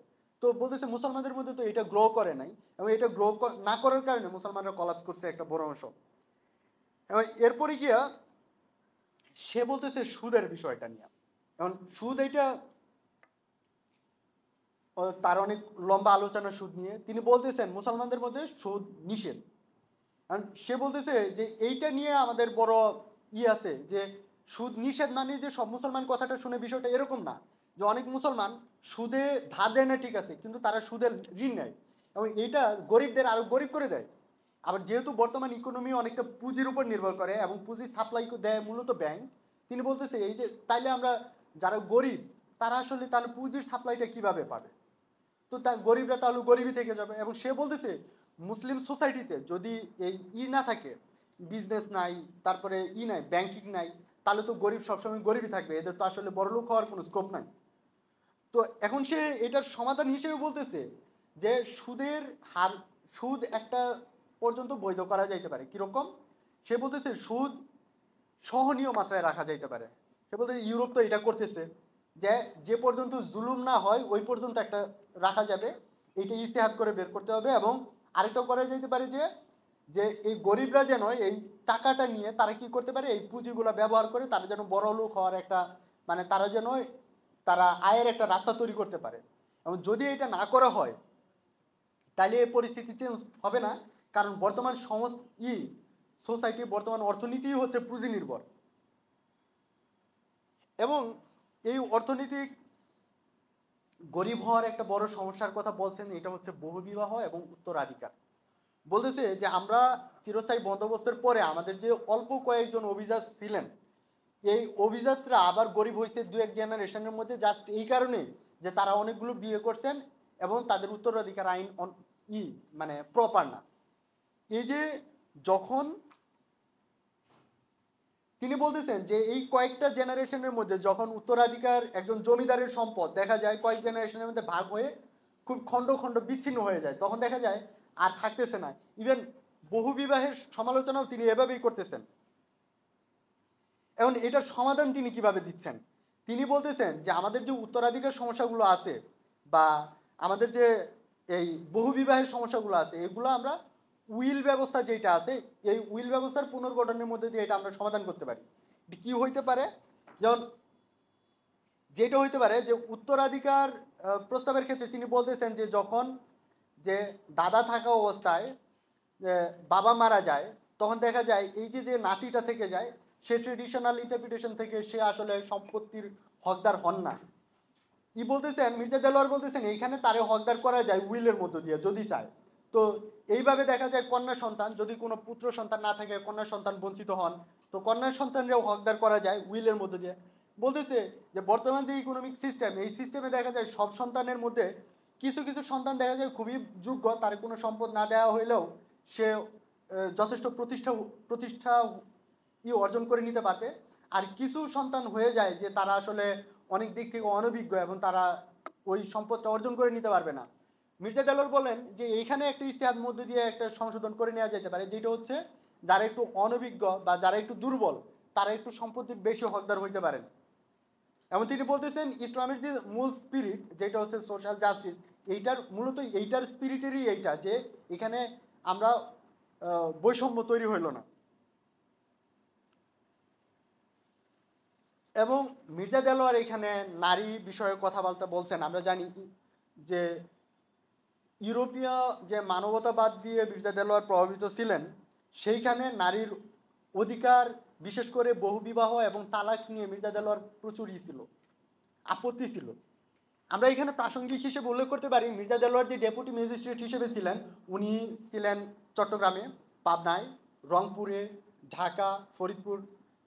তো বলতেছে মুসলমানদের মধ্যে তো এটা গ্রো করে নাই, এবং এটা গ্রো না করার কারণে মুসলমানরা কলাপস করছে একটা বড় অংশ। এবং এরপরে গিয়া সে বলতেছে সুদের বিষয়টা নিয়ে। এখন সুদ এটা তার অনেক লম্বা আলোচনা সুদ নিয়ে তিনি বলতেছেন মুসলমানদের মধ্যে সুদ নিষেধ। কারণ সে বলতেছে যে এইটা নিয়ে আমাদের বড় আছে যে সুদ নিষেধ মানে যে সব মুসলমান কথাটা শুনে বিষয়টা এরকম না, যে অনেক মুসলমান সুদে ধার দেয় না ঠিক আছে, কিন্তু তারা সুদের ঋণ নেয় এবং এইটা গরিবদের আরো গরিব করে দেয়। আবার যেহেতু বর্তমান ইকোনমি অনেকটা পুঁজির উপর নির্ভর করে এবং পুঁজি সাপ্লাই দেয় মূলত ব্যাংক, তিনি বলতেছে এই যে তাইলে আমরা যারা গরিব তারা আসলে তাহলে পুঁজির সাপ্লাইটা কিভাবে পাবে, তো তা গরিবরা তাহলে গরিবই থেকে যাবে। এবং সে বলতেছে মুসলিম সোসাইটিতে যদি এই না থাকে, বিজনেস নাই, তারপরে নাই, ব্যাংকিং নাই, তাহলে তো গরিব সবসময় গরিবই থাকবে, এদের তো আসলে বড়লোক হওয়ার কোনো স্কোপ নাই। তো এখন সে এটার সমাধান হিসেবে বলতেছে যে সুদের হার, সুদ একটা পর্যন্ত বৈধ করা যাইতে পারে। কিরকম? সে বলতেছে সুদ সহনীয় মাত্রায় রাখা যাইতে পারে। সে বলতে ইউরোপ তো এটা করতেছে যে যে পর্যন্ত জুলুম না হয় ওই পর্যন্ত একটা রাখা যাবে, এটা ইস্তেহাত করে বের করতে হবে। এবং আরেকটাও করা যেতে পারে যে যে এই গরিবরা যেন এই টাকাটা নিয়ে তারা কি করতে পারে, এই পুঁজিগুলো ব্যবহার করে তারা যেন বড় লোক হওয়ার একটা মানে তারা যেন তারা আয়ের একটা রাস্তা তৈরি করতে পারে। এবং যদি এটা না করা হয় তাহলে এই পরিস্থিতি চেঞ্জ হবে না, কারণ বর্তমান সোসাইটি, বর্তমান অর্থনীতি হচ্ছে পুঁজি নির্ভর। এবং এই অর্থনৈতিক গরিব হওয়ার একটা বড় সমস্যার কথা বলছেন, এটা হচ্ছে বহুবিবাহ এবং উত্তরাধিকার। বলতেছে যে আমরা চিরস্থায়ী বন্দোবস্তের পরে আমাদের যে অল্প কয়েকজন অভিজাত ছিলেন, এই অভিজাতরা আবার গরিব হয়েছে দু এক জেনারেশনের মধ্যে, জাস্ট এই কারণে যে তারা অনেকগুলো বিয়ে করছেন এবং তাদের উত্তরাধিকার আইন মানে প্রপার না। এই যে যখন তিনি বলতেছেন যে এই কয়েকটা জেনারেশনের মধ্যে যখন উত্তরাধিকার একজন জমিদারের সম্পদ দেখা যায় কয়েক জেনারেশনের মধ্যে ভাগ হয়ে খুব খণ্ড খণ্ড বিচ্ছিন্ন হয়ে যায়, তখন দেখা যায় আর থাকতেছে না। ইভেন বহু বিবাহের সমালোচনাও তিনি এভাবেই করতেছেন। এখন এটার সমাধান তিনি কিভাবে দিচ্ছেন? তিনি বলতেছেন যে আমাদের যে উত্তরাধিকার সমস্যাগুলো আছে বা আমাদের যে এই বহু বিবাহের সমস্যাগুলো আছে, এগুলো আমরা উইল ব্যবস্থা যেটা আছে এই উইল ব্যবস্থার পুনর্গঠনের মধ্যে দিয়ে এটা আমরা সমাধান করতে পারি। কি হইতে পারে? যেমন যেটা হইতে পারে যে উত্তরাধিকার প্রস্তাবের ক্ষেত্রে তিনি বলতেছেন যে যখন যে দাদা থাকা অবস্থায় বাবা মারা যায়, তখন দেখা যায় এই যে যে নাতিটা থেকে যায় সে ট্রেডিশনাল ইন্টারপ্রিটেশন থেকে সে আসলে সম্পত্তির হকদার হন না। বলতেছেন মির্জা দেলোয়ার বলতেছেন এইখানে তারে হকদার করা যায় উইলের মধ্য দিয়ে যদি চায়। তো এইভাবে দেখা যায় কন্যা সন্তান, যদি কোনো পুত্র সন্তান না থাকে কন্যা সন্তান বঞ্চিত হন, তো কন্যা সন্তানরাও হকদার করা যায় উইলের মধ্য দিয়ে। বলতেছে যে বর্তমান যে ইকোনমিক সিস্টেম, এই সিস্টেমে দেখা যায় সব সন্তানের মধ্যে কিছু কিছু সন্তান দেখা যায় খুবই যোগ্য, তার কোনো সম্পদ না দেওয়া হইলেও সে যথেষ্ট প্রতিষ্ঠা অর্জন করে নিতে পারবে। আর কিছু সন্তান হয়ে যায় যে তারা আসলে অনেক দিক থেকে অনভিজ্ঞ এবং তারা ওই সম্পদটা অর্জন করে নিতে পারবে না। মির্জা দেলোয়ার বলেন যে এইখানে একটা ইস্তেহাদ মধ্য দিয়ে একটা সংশোধন করে নেওয়া যেতে পারে, যেটা হচ্ছে যারা একটু অনভিজ্ঞ বা যারা একটু দুর্বল তারা একটু সম্পত্তির বেশি হকদার হইতে পারেন। এবং তিনি বলতেছেন ইসলামের যে মূল স্পিরিট যেটা হচ্ছে সোশ্যাল জাস্টিস, এইটার স্পিরিটেরই এইটা যে এখানে আমরা বৈষম্য তৈরি হইল না। এবং মির্জা দেলোয়ার এখানে নারী বিষয়ে কথাবার্তা বলছেন। আমরা জানি যে ইউরোপীয় যে মানবতাবাদ দিয়ে মির্জা দেলোয়ার প্রভাবিত ছিলেন, সেইখানে নারীর অধিকার বিশেষ করে বহুবিবাহ এবং তালাক নিয়ে মির্জা দেলোয়ার প্রচুর ছিল, আপত্তি ছিল। আমরা এখানে প্রাসঙ্গিক হিসেবে উল্লেখ করতে পারি মির্জা দেলোয়ার যে ডেপুটি ম্যাজিস্ট্রেট হিসেবে ছিলেন, উনি ছিলেন চট্টগ্রামে, পাবনায়, রংপুরে, ঢাকা, ফরিদপুর,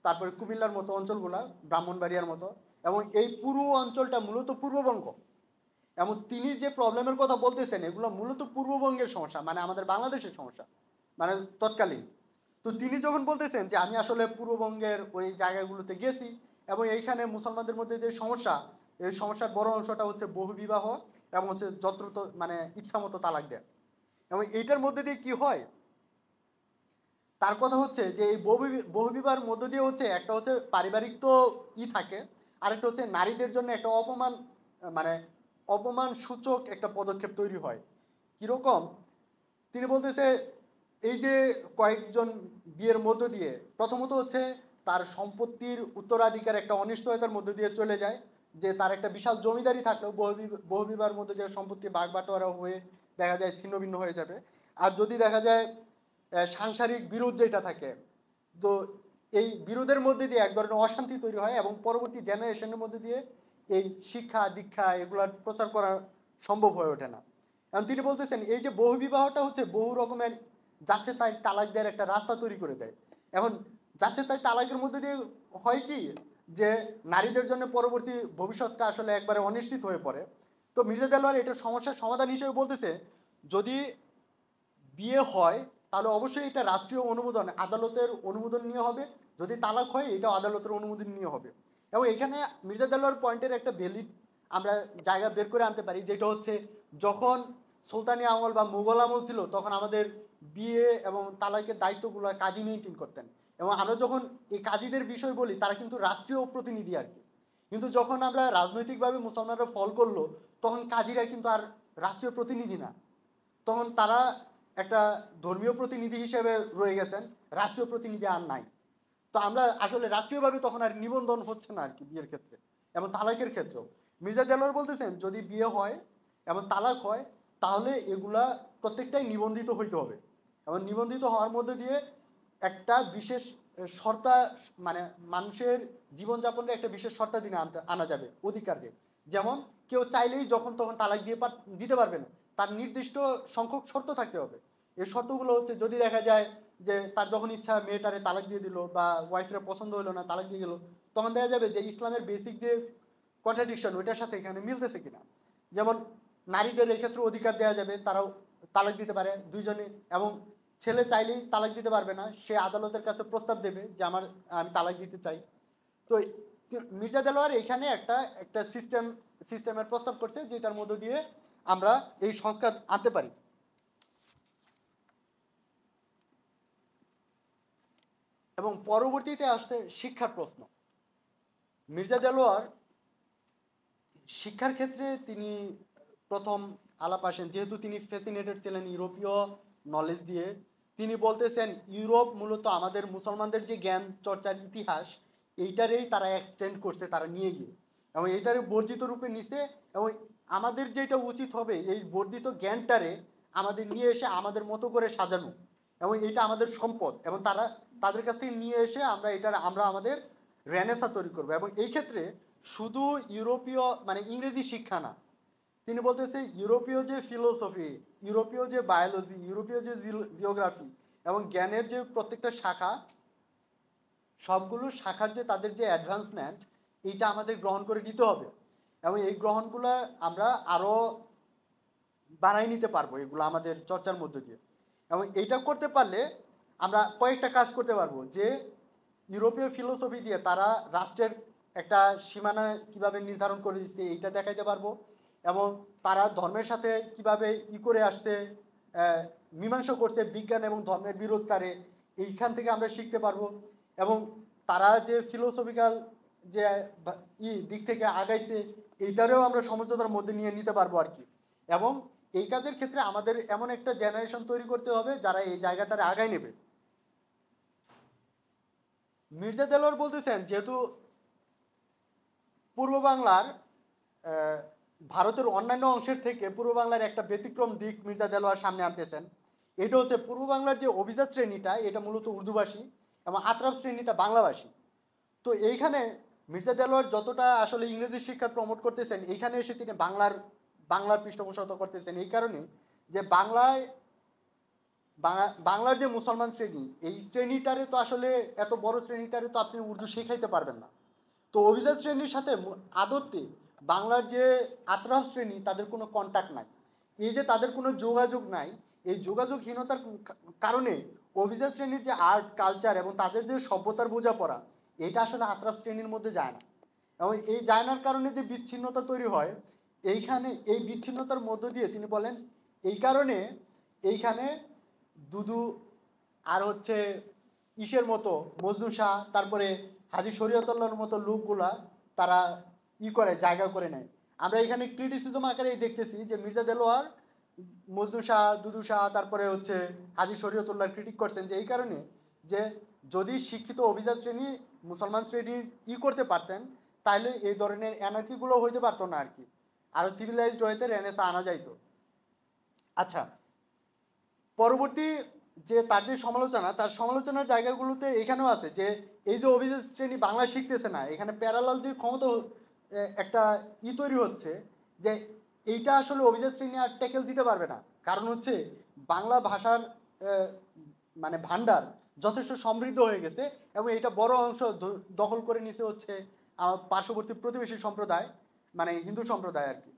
তারপরে কুমিল্লার মতো অঞ্চলগুলা, ব্রাহ্মণবাড়িয়ার মতো, এবং এই পুরো অঞ্চলটা মূলত পূর্ববঙ্গ। এবং তিনি যে প্রবলেমের কথা বলতেছেন এগুলো মূলত পূর্ববঙ্গের সমস্যা, মানে আমাদের বাংলাদেশের সমস্যা, মানে তৎকালীন। তো তিনি যখন বলতেছেন যে আমি আসলে পূর্ববঙ্গের ওই জায়গাগুলোতে গেছি এবং এইখানে মুসলমানদের মধ্যে যে সমস্যা, এই সমস্যার বড় অংশটা হচ্ছে বহুবিবাহ এবং হচ্ছে মানে ইচ্ছা মতো তালাক দেয়। এবং এইটার মধ্যে দিয়ে কি হয়, তার কথা হচ্ছে যে এই বহুবিবাহের মধ্য দিয়ে হচ্ছে একটা হচ্ছে পারিবারিক তো থাকে, আরেকটা হচ্ছে নারীদের জন্য একটা মানে অপমান সূচক একটা পদক্ষেপ তৈরি হয়। কিরকম? তিনি বলতেছে এই যে কয়েকজন বিয়ের মধ্য দিয়ে প্রথমত হচ্ছে তার সম্পত্তির উত্তরাধিকার একটা অনিশ্চয়তার মধ্য দিয়ে চলে যায়, যে তার একটা বিশাল জমিদারি থাকলেও বহুবিবাহের মধ্যে যে সম্পত্তি ভাগ বাটোয়ারা হয়ে দেখা যায় ছিন্ন ভিন্ন হয়ে যাবে। আর যদি দেখা যায় সাংসারিক বিরোধ যেটা থাকে, তো এই বিরোধের মধ্যে দিয়ে এক ধরনের অশান্তি তৈরি হয় এবং পরবর্তী জেনারেশনের মধ্যে দিয়ে এই শিক্ষা দীক্ষা এগুলার প্রচার করা সম্ভব হয়ে ওঠে না। এবং তিনি বলতেছেন এই যে বহুবিবাহটা হচ্ছে বহু রকমের যাচ্ছে তাই তালাক দেওয়ার একটা রাস্তা তৈরি করে দেয়। এখন যাচ্ছে তাই তালাকের মধ্যে দিয়ে হয় কি যে নারীদের জন্য পরবর্তী ভবিষ্যৎটা আসলে একবারে অনিশ্চিত হয়ে পড়ে। তো মির্জা দেলোয়ার এটার সমস্যার সমাধান হিসেবে বলতেছে যদি বিয়ে হয় তাহলে অবশ্যই এটা রাষ্ট্রীয় অনুমোদন, আদালতের অনুমোদন নিয়ে হবে। যদি তালাক হয় এটা আদালতের অনুমোদন নিয়ে হবে। এবং এখানে মির্জা দেলোয়ার পয়েন্টের একটা ভ্যালিড আমরা জায়গা বের করে আনতে পারি, যেটা হচ্ছে যখন সুলতানি আমল বা মুঘল আমল ছিল তখন আমাদের বিয়ে এবং তালাকের দায়িত্বগুলো কাজী মেনটেন করতেন। এবং আমরা যখন এই কাজীদের বিষয় বলি তারা কিন্তু রাষ্ট্রীয় প্রতিনিধি আর কি। কিন্তু যখন আমরা রাজনৈতিকভাবে মুসলমানরা ফল করলো তখন কাজীরা কিন্তু আর রাষ্ট্রীয় প্রতিনিধি না, তখন তারা একটা ধর্মীয় প্রতিনিধি হিসেবে রয়ে গেছেন, রাষ্ট্রীয় প্রতিনিধি আর নাই। তো আমরা আসলে রাষ্ট্রীয়ভাবে তখন আর নিবন্ধন হচ্ছে না আর কি বিয়ের ক্ষেত্রে এবং তালাকের ক্ষেত্রেও। মির্জা দেলোয়ার বলতেছেন যদি বিয়ে হয় এবং তালাক হয় তাহলে এগুলা প্রত্যেকটাই নিবন্ধিত হইতে হবে এবং নিবন্ধিত হওয়ার মধ্যে দিয়ে একটা বিশেষ শর্তা মানে মানুষের জীবনযাপনের একটা বিশেষ শর্তাধীনে আনা যাবে অধিকারকে। যেমন কেউ চাইলেই যখন তখন তালাক দিতে পারবে না, তার নির্দিষ্ট সংখ্যক শর্ত থাকতে হবে। এই শর্তগুলো হচ্ছে যদি দেখা যায় যে তার যখন ইচ্ছা মেয়েটারে তালাক দিয়ে দিল বা ওয়াইফের পছন্দ হলো না তালাক দিয়ে গেল, তখন দেখা যাবে যে ইসলামের বেসিক যে কন্ট্রাডিকশন ওইটার সাথে এখানে মিলতেছে কিনা। যেমন নারীদের এক্ষেত্রে অধিকার দেওয়া যাবে, তারাও তালাক দিতে পারে দুইজনে, এবং ছেলে চাইলেই তালাক দিতে পারবে না, সে আদালতের কাছে প্রস্তাব দেবে যে আমি তালাক দিতে চাই। তো মির্জা দেলোয়ার এখানে একটা একটা সিস্টেমের প্রস্তাব করছে যেটার মধ্য দিয়ে আমরা এই সংস্কার আনতে পারি। এবং পরবর্তীতে আসছে শিক্ষার প্রশ্ন। মির্জা দেলোয়ার শিক্ষার ক্ষেত্রে তিনি প্রথম আলাপ আসেন, যেহেতু তিনি ফ্যাসিনেটেড ছিলেন ইউরোপীয় নলেজ দিয়ে। তিনি বলতেছেন ইউরোপ মূলত আমাদের মুসলমানদের যে জ্ঞান চর্চার ইতিহাস এইটারেই তারা এক্সটেন্ড করছে, তারা নিয়ে গিয়ে এবং এইটারে বর্ধিত রূপে নিছে। এবং আমাদের যেটা উচিত হবে এই বর্ধিত জ্ঞানটারে আমাদের নিয়ে এসে আমাদের মতো করে সাজানো, এবং এটা আমাদের সম্পদ এবং তাদের কাছ থেকে নিয়ে এসে আমরা আমাদের রেনেসা তৈরি করবো। এবং এই ক্ষেত্রে শুধু ইউরোপীয় মানে ইংরেজি শিক্ষা না, তিনি বলতেছে ইউরোপীয় যে ফিলোসফি, ইউরোপীয় যে বায়োলজি, ইউরোপীয় যে জিওগ্রাফি এবং জ্ঞানের যে প্রত্যেকটা শাখা, সবগুলো শাখার যে তাদের যে অ্যাডভান্সমেন্ট এইটা আমাদের গ্রহণ করে নিতে হবে। এবং এই গ্রহণগুলো আমরা আরও বাড়াই নিতে পারবো এগুলো আমাদের চর্চার মধ্য দিয়ে। এবং এইটা করতে পারলে আমরা কয়েকটা কাজ করতে পারবো, যে ইউরোপীয় ফিলোসফি দিয়ে তারা রাষ্ট্রের একটা সীমানা কিভাবে নির্ধারণ করে দিচ্ছে এইটা দেখাইতে পারবো, এবং তারা ধর্মের সাথে কিভাবে করে আসছে, মীমাংসা করছে বিজ্ঞান এবং ধর্মের বিরোধটারে, এইখান থেকে আমরা শিখতে পারবো। এবং তারা যে ফিলোসফিক্যাল যে দিক থেকে আগাইছে এইটারেও আমরা সমঝোতার মধ্যে নিয়ে নিতে পারবো আর কি। এবং এই কাজের ক্ষেত্রে আমাদের এমন একটা জেনারেশন তৈরি করতে হবে যারা এই জায়গাটারে আগায় নেবে। মির্জা দেলোয়ার বলতেছেন যেহেতু পূর্ব বাংলার ভারতের অন্যান্য অংশের থেকে পূর্ব বাংলার একটা ব্যতিক্রম দিক মির্জা দেলোয়ার সামনে আনতেছেন। এটা হচ্ছে পূর্ব বাংলার যে অভিজাত শ্রেণীটা এটা মূলত উর্দুভাষী এবং আতরাফ শ্রেণীটা বাংলাভাষী। তো এইখানে মির্জা দেলোয়ার যতটা আসলে ইংরেজি শিক্ষা প্রমোট করতেছেন, এইখানে এসে তিনি বাংলার পৃষ্ঠপোষকতা করতেছেন এই কারণে যে বাংলার যে মুসলমান শ্রেণী এই শ্রেণীটারে তো আসলে এত বড় শ্রেণীটারে তো আপনি উর্দু শেখাইতে পারবেন না। তো অভিজাত শ্রেণীর সাথে আদতে বাংলার যে আতরাফ শ্রেণী তাদের কোনো কন্ট্যাক্ট নাই। এই যে তাদের কোনো যোগাযোগ নাই, এই যোগাযোগহীনতার কারণে অভিজাত শ্রেণীর যে আর্ট কালচার এবং তাদের যে সভ্যতার বোঝাপড়া এটা আসলে আতরাফ শ্রেণীর মধ্যে যায় না। এবং এই জায়নার কারণে যে বিচ্ছিন্নতা তৈরি হয় এইখানে, এই বিচ্ছিন্নতার মধ্য দিয়ে তিনি বলেন এই কারণে এইখানে দুদু আর হচ্ছে ইসের মতো মজনু শাহ, তারপরে হাজী শরীয়তুল্লাহর মতো লোকগুলা তারা করে জায়গা করে নেয়। আমরা এখানে ক্রিটিসিজম আকারে দেখতেছি যে মির্জা দেলোয়ার মজনু শাহ, দুদু শাহ, তারপরে হচ্ছে হাজী শরীয়তুল্লাহ ক্রিটিক করছেন যে এই কারণে যে যদি শিক্ষিত অভিজাত শ্রেণী মুসলমান শ্রেণীর করতে পারতেন তাহলে এই ধরনের অ্যানার্কিগুলো হইতে পারতো না আর কি, আরো সিভিলাইজড হইতে রেনেসাঁ আনা যাইতো। আচ্ছা, পরবর্তী যে তার যে সমালোচনা, তার সমালোচনার জায়গাগুলোতে এখানেও আছে যে এই যে অভিজাত শ্রেণী বাংলা শিখতেছে না, এখানে প্যারালাল যে ক্ষমতা একটা তৈরি হচ্ছে যে এইটা আসলে অভিজাত শ্রেণী আর ট্যাকেল দিতে পারবে না। কারণ হচ্ছে বাংলা ভাষার মানে ভান্ডার যথেষ্ট সমৃদ্ধ হয়ে গেছে এবং এটা বড় অংশ দখল করে নিছে হচ্ছে পার্শ্ববর্তী প্রতিবেশী সম্প্রদায়, মানে হিন্দু সম্প্রদায় আর কি।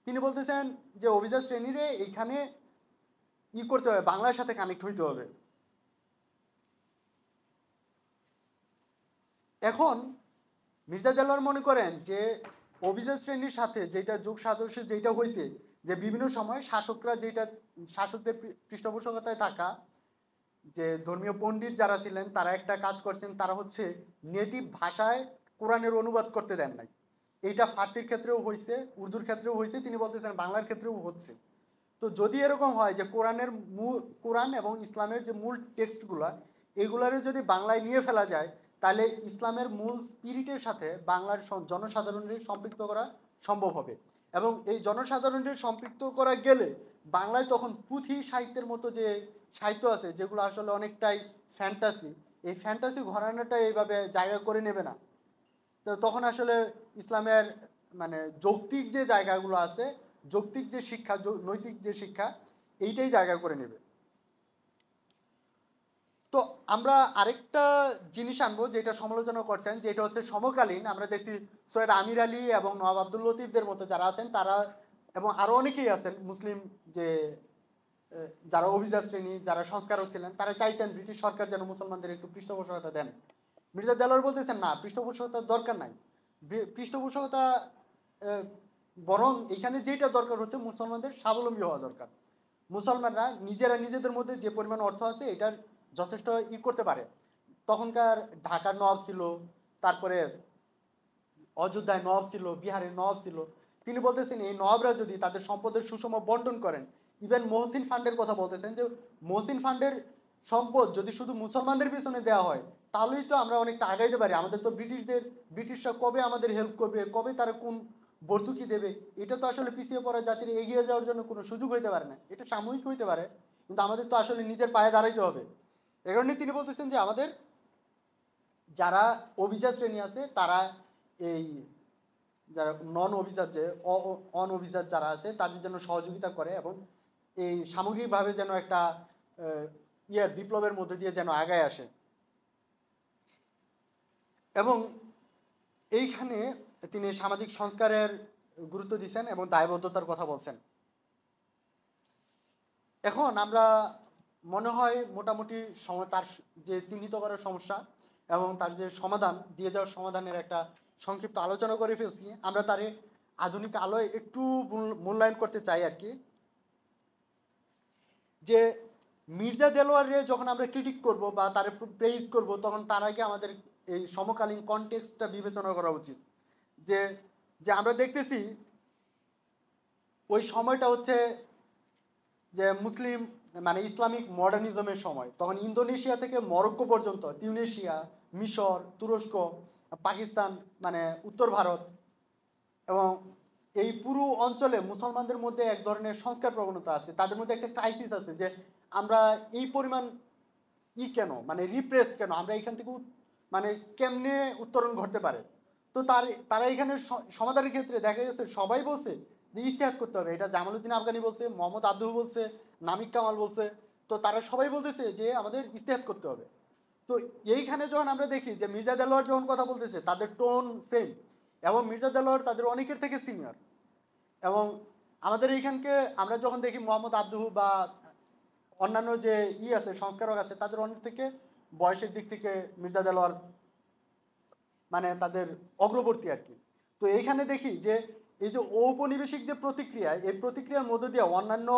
তিনি বলতেছেন যে অভিজাত শ্রেণীরে এইখানে করতে হবে, বাংলার সাথে কানেক্ট হইতে হবে। এখন মির্জা দেলোয়ার মনে করেন যে অভিজাত শ্রেণীর সাথে যেটা যোগ সাদৃশ্য যেটা হয়েছে যে বিভিন্ন সময় শাসকরা যেটা শাসকদের পৃষ্ঠপোষকতায় থাকা যে ধর্মীয় পণ্ডিত যারা ছিলেন তারা একটা কাজ করছেন, তারা হচ্ছে নেটিভ ভাষায় কোরআনের অনুবাদ করতে দেন নাই। এইটা ফার্সির ক্ষেত্রেও হয়েছে, উর্দুর ক্ষেত্রেও হয়েছে, তিনি বলতেছেন বাংলার ক্ষেত্রেও হচ্ছে। তো যদি এরকম হয় যে কোরআন এবং ইসলামের যে মূল টেক্সটগুলা এগুলারে যদি বাংলায় নিয়ে ফেলা যায়, তাহলে ইসলামের মূল স্পিরিটের সাথে বাংলার জনসাধারণের সম্পৃক্ত করা সম্ভব হবে। এবং এই জনসাধারণের সম্পৃক্ত করা গেলে বাংলায় তখন পুঁথি সাহিত্যের মতো যে সাহিত্য আছে যেগুলো আসলে অনেকটাই ফ্যান্টাসি, এই ফ্যান্টাসি ঘরানাটা এইভাবে জায়গা করে নেবে না। তো তখন আসলে ইসলামের মানে যৌক্তিক যে জায়গাগুলো আছে, যৌক্তিক যে শিক্ষা, নৈতিক যে শিক্ষা, এইটাই জায়গা করে নেবে। তো আমরা আরেকটা জিনিস আনবো যেটা সমালোচনা করছেন, যেটা হচ্ছে সমকালীন আমরা দেখছি সৈয়দ আমির আলী এবং নওয়াব আব্দুল লতিফদের মতো যারা আছেন তারা, এবং আরো অনেকেই আছেন মুসলিম যে যারা অভিজাত শ্রেণী যারা সংস্কারক ছিলেন, তারা চাইছেন ব্রিটিশ সরকার যেন মুসলমানদের একটু পৃষ্ঠপোষকতা দেন। মির্জা দেলোয়ার বলতেছেন না, পৃষ্ঠপোষকতার দরকার নাই, পৃষ্ঠপোষকতা বরং এখানে যেটা দরকার হচ্ছে মুসলমানদের স্বাবলম্বী হওয়া দরকার। মুসলমানরা নিজেরা নিজেদের মধ্যে যে পরিমাণ অর্থ আছে এটার যথেষ্ট করতে পারে। তখনকার ঢাকার নবাব ছিল, তারপরে অযোধ্যায় নবাব ছিল, বিহারের নবাব ছিল। তিনি বলতেছেন এই নবাবরা যদি তাদের সম্পদের সুষম বন্টন করেন, ইভেন মহসিন ফান্ডের কথা বলতেছেন যে মহসিন ফান্ডের সম্পদ যদি শুধু মুসলমানদের পিছনে দেওয়া হয় তাহলেই তো আমরা অনেকটা আগাইতে পারি। আমাদের তো ব্রিটিশরা কবে আমাদের হেল্প করবে, কবে তারা কোন ভর্তুকি দেবে, এটা তো আসলে পিছিয়ে পড়া জাতির এগিয়ে যাওয়ার জন্য কোনো সুযোগ হইতে পারে না। এটা সাময়িক হইতে পারে, কিন্তু আমাদের তো আসলে নিজের পায়ে দাঁড়াইতে হবে। এ কারণে তিনি বলতেছেন যে আমাদের যারা অভিজাত শ্রেণী আছে তারা এই যারা নন অভিজাত যে অনভিজাত যারা আছে তাদের জন্য সহযোগিতা করে এবং এই সামগ্রিকভাবে যেন একটা বিপ্লবের মধ্যে দিয়ে যেন আগায় আসে। এবং এইখানে তিনি সামাজিক সংস্কারের গুরুত্ব দিচ্ছেন এবং দায়বদ্ধতার কথা বলছেন। এখন আমরা মনে হয় মোটামুটি তার যে চিহ্নিত করার সমস্যা এবং তার যে সমাধান দিয়ে যাওয়ার সমাধানের একটা সংক্ষিপ্ত আলোচনা করে ফেলছি। আমরা তার আধুনিক আলোয় একটু মূল্যায়ন করতে চাই আর কি, যে মির্জা দেলোয়ারে যখন আমরা ক্রিটিক করব বা তার প্রেইজ করব তখন তার আগে আমাদের এই সমকালীন কনটেক্সটটা বিবেচনা করা উচিত। যে যে আমরা দেখতেছি ওই সময়টা হচ্ছে যে মুসলিম মানে ইসলামিক মডার্নিজমের সময়। তখন ইন্দোনেশিয়া থেকে মরক্কো পর্যন্ত, তিউনেশিয়া, মিশর, তুরস্ক, পাকিস্তান মানে উত্তর ভারত এবং এই পুরো অঞ্চলে মুসলমানদের মধ্যে এক ধরনের সংস্কার প্রবণতা আছে। তাদের মধ্যে একটা ক্রাইসিস আছে যে আমরা এই পরিমাণ কেন মানে রিপ্রেস কেন, আমরা এখান থেকে মানে কেমনে উত্তরণ ঘটতে পারে। তো তারা এখানে সমাধানের ক্ষেত্রে দেখা গেছে সবাই বলছে যে ইজতিহাদ করতে হবে। এটা জামালউদ্দিন আফগানি বলছে, মোহাম্মদ আব্দুল বলছে, নামিক কামাল বলছে। তো তারা সবাই বলতেছে যে আমাদের ইজতিহাদ করতে হবে। তো এইখানে যখন আমরা দেখি যে মির্জা দেলোয়ার যখন কথা বলতেছে তাদের টোন সেম, এবং মির্জা দেলোয়ার তাদের অনেকের থেকে সিনিয়র। এবং আমাদের এইখানকে আমরা যখন দেখি মোহাম্মদ আব্দুল বা অন্যান্য যে আছে সংস্কারক আছে তাদের অনেক থেকে বয়সের দিক থেকে মির্জা দেলোয়ার মানে তাদের অগ্রবর্তী আর কি। তো এইখানে দেখি যে এই যে ঔপনিবেশিক যে প্রতিক্রিয়া, এই প্রতিক্রিয়ার মধ্য দিয়ে অন্যান্য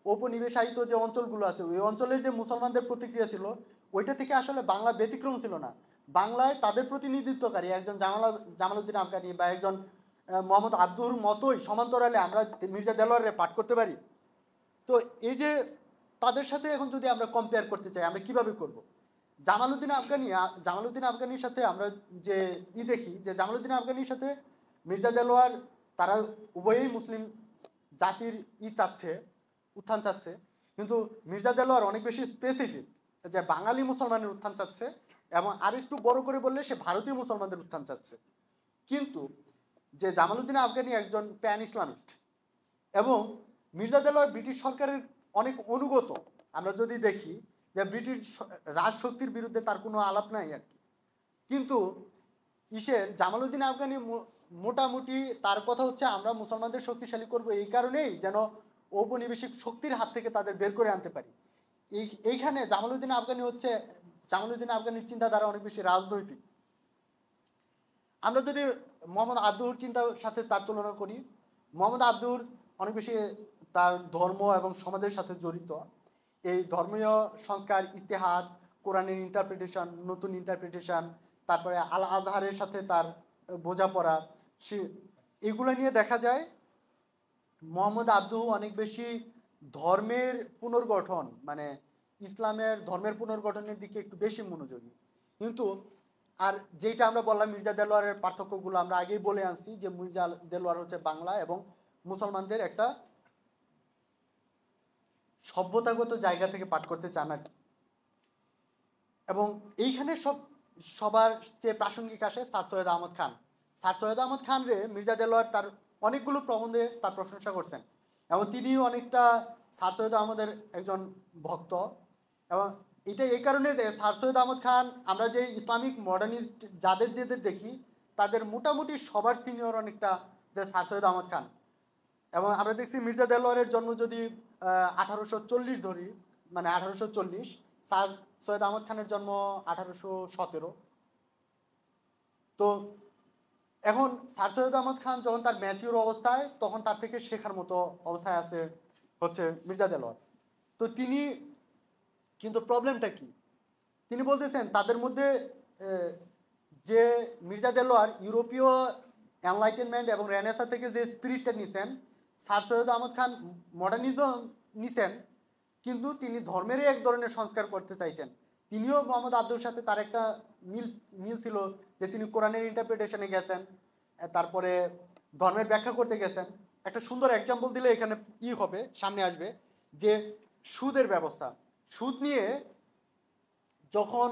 ঔপনিবেশায়িত যে অঞ্চলগুলো আছে ওই অঞ্চলের যে মুসলমানদের প্রতিক্রিয়া ছিল ওইটা থেকে আসলে বাংলা ব্যতিক্রম ছিল না। বাংলায় তাদের প্রতিনিধিত্বকারী একজন জামালউদ্দিন আফগানি বা একজন মোহাম্মদ আব্দুর মতোই সমান্তরালে আমরা মির্জা দেলোয়ারের পাঠ করতে পারি। তো এই যে তাদের সাথে এখন যদি আমরা কম্পেয়ার করতে চাই আমরা কিভাবে করব? জামালউদ্দিন আফগানির সাথে আমরা যে দেখি যে জামালউদ্দিন আফগানির সাথে মির্জা দেলোয়ার, তারা উভয়ই মুসলিম জাতির চাচ্ছে, উত্থান চাচ্ছে, কিন্তু মির্জা দেলোয়ার অনেক বেশি স্পেসিফিক, যে বাঙালি মুসলমানের উত্থান চাচ্ছে, এবং আরেকটু বড় করে বললে সে ভারতীয় মুসলমানদের উত্থান চাচ্ছে। কিন্তু যে জামালউদ্দিন আফগানি একজন প্যান ইসলামিস্ট, এবং মির্জা দেলোয়ার ব্রিটিশ সরকারের অনেক অনুগত। আমরা যদি দেখি যে ব্রিটিশ রাজশক্তির বিরুদ্ধে তার কোনো আলাপ নাই আর কি, কিন্তু জামালউদ্দিন আফগানি মোটামুটি তার কথা হচ্ছে আমরা মুসলমানদের শক্তিশালী করব এই কারণেই যেন ঔপনিবেশিক শক্তির হাত থেকে তাদের বের করে আনতে পারি। এইখানে জামালউদ্দিন আফগানির চিন্তাধারা অনেক বেশি রাজনৈতিক। আমরা যদি মোহাম্মদ আব্দুর চিন্তার সাথে তার তুলনা করি, মোহাম্মদ আব্দুর অনেক বেশি তার ধর্ম এবং সমাজের সাথে জড়িত। এই ধর্মীয় সংস্কার, ইস্তেহাদ, কোরআনের ইন্টারপ্রিটেশন, নতুন ইন্টারপ্রিটেশন, তারপরে আল আজহারের সাথে তার বোঝাপড়া, এগুলো নিয়ে দেখা যায় মোহাম্মদ আব্দু অনেক বেশি ধর্মের পুনর্গঠন, মানে ইসলামের ধর্মের পুনর্গঠনের দিকে একটু বেশি মনোযোগী। কিন্তু আর যেটা আমরা বললাম মির্জা দেলোয়ারের পার্থক্যগুলো আমরা আগেই বলে আনছি, যে মির্জা দেলোয়ার হচ্ছে বাংলা এবং মুসলমানদের একটা সভ্যতাগত জায়গা থেকে পাঠ করতে চান আর কি। এবং এইখানে সবার চেয়ে প্রাসঙ্গিক আসে স্যার সৈয়দ আহমদ খান। স্যার সৈয়দ আহমদ খান রে মির্জা দেলোয়ার তার অনেকগুলো প্রবন্ধে তার প্রশংসা করছেন, এবং তিনিও অনেকটা স্যার সৈয়দ আহমদের একজন ভক্ত। এবং এটা এই কারণে যে স্যার সৈয়দ আহমদ খান, আমরা যে ইসলামিক মডার্নিস্ট যাদের দেখি তাদের মোটামুটি সবার সিনিয়র অনেকটা যে স্যার সৈয়দ আহমদ খান। এবং আমরা দেখছি মির্জা দেলোয়ারের জন্ম যদি 1840 ধরি, মানে 1840, স্যার সৈয়দ আহমদ খানের জন্ম 1817। তো এখন স্যার সৈয়দ আহমদ খান যখন তার ম্যাচিউর অবস্থায়, তখন তার থেকে শেখার মতো অবস্থায় আছে হচ্ছে মির্জা দেলোয়ার। তো তিনি কিন্তু প্রবলেমটা কি, তিনি বলতেছেন তাদের মধ্যে যে মির্জা দেলোয়ার ইউরোপীয় এনলাইটেনমেন্ট এবং রেনেসা থেকে যে স্পিরিটটা নিছেন, স্যার সৈয়দ আহমদ খান মডার্নিজম নিছেন, কিন্তু তিনি ধর্মেরই এক ধরনের সংস্কার করতে চাইছেন। তিনিও মোহাম্মদ আব্দুর সাথে তার একটা মিল ছিল, যে তিনি কোরআনের ইন্টারপ্রিটেশনে গেছেন, তারপরে ধর্মের ব্যাখ্যা করতে গেছেন। একটা সুন্দর এক্সাম্পল দিলে এখানে হবে, সামনে আসবে, যে সুদের ব্যবস্থা। সুদ নিয়ে যখন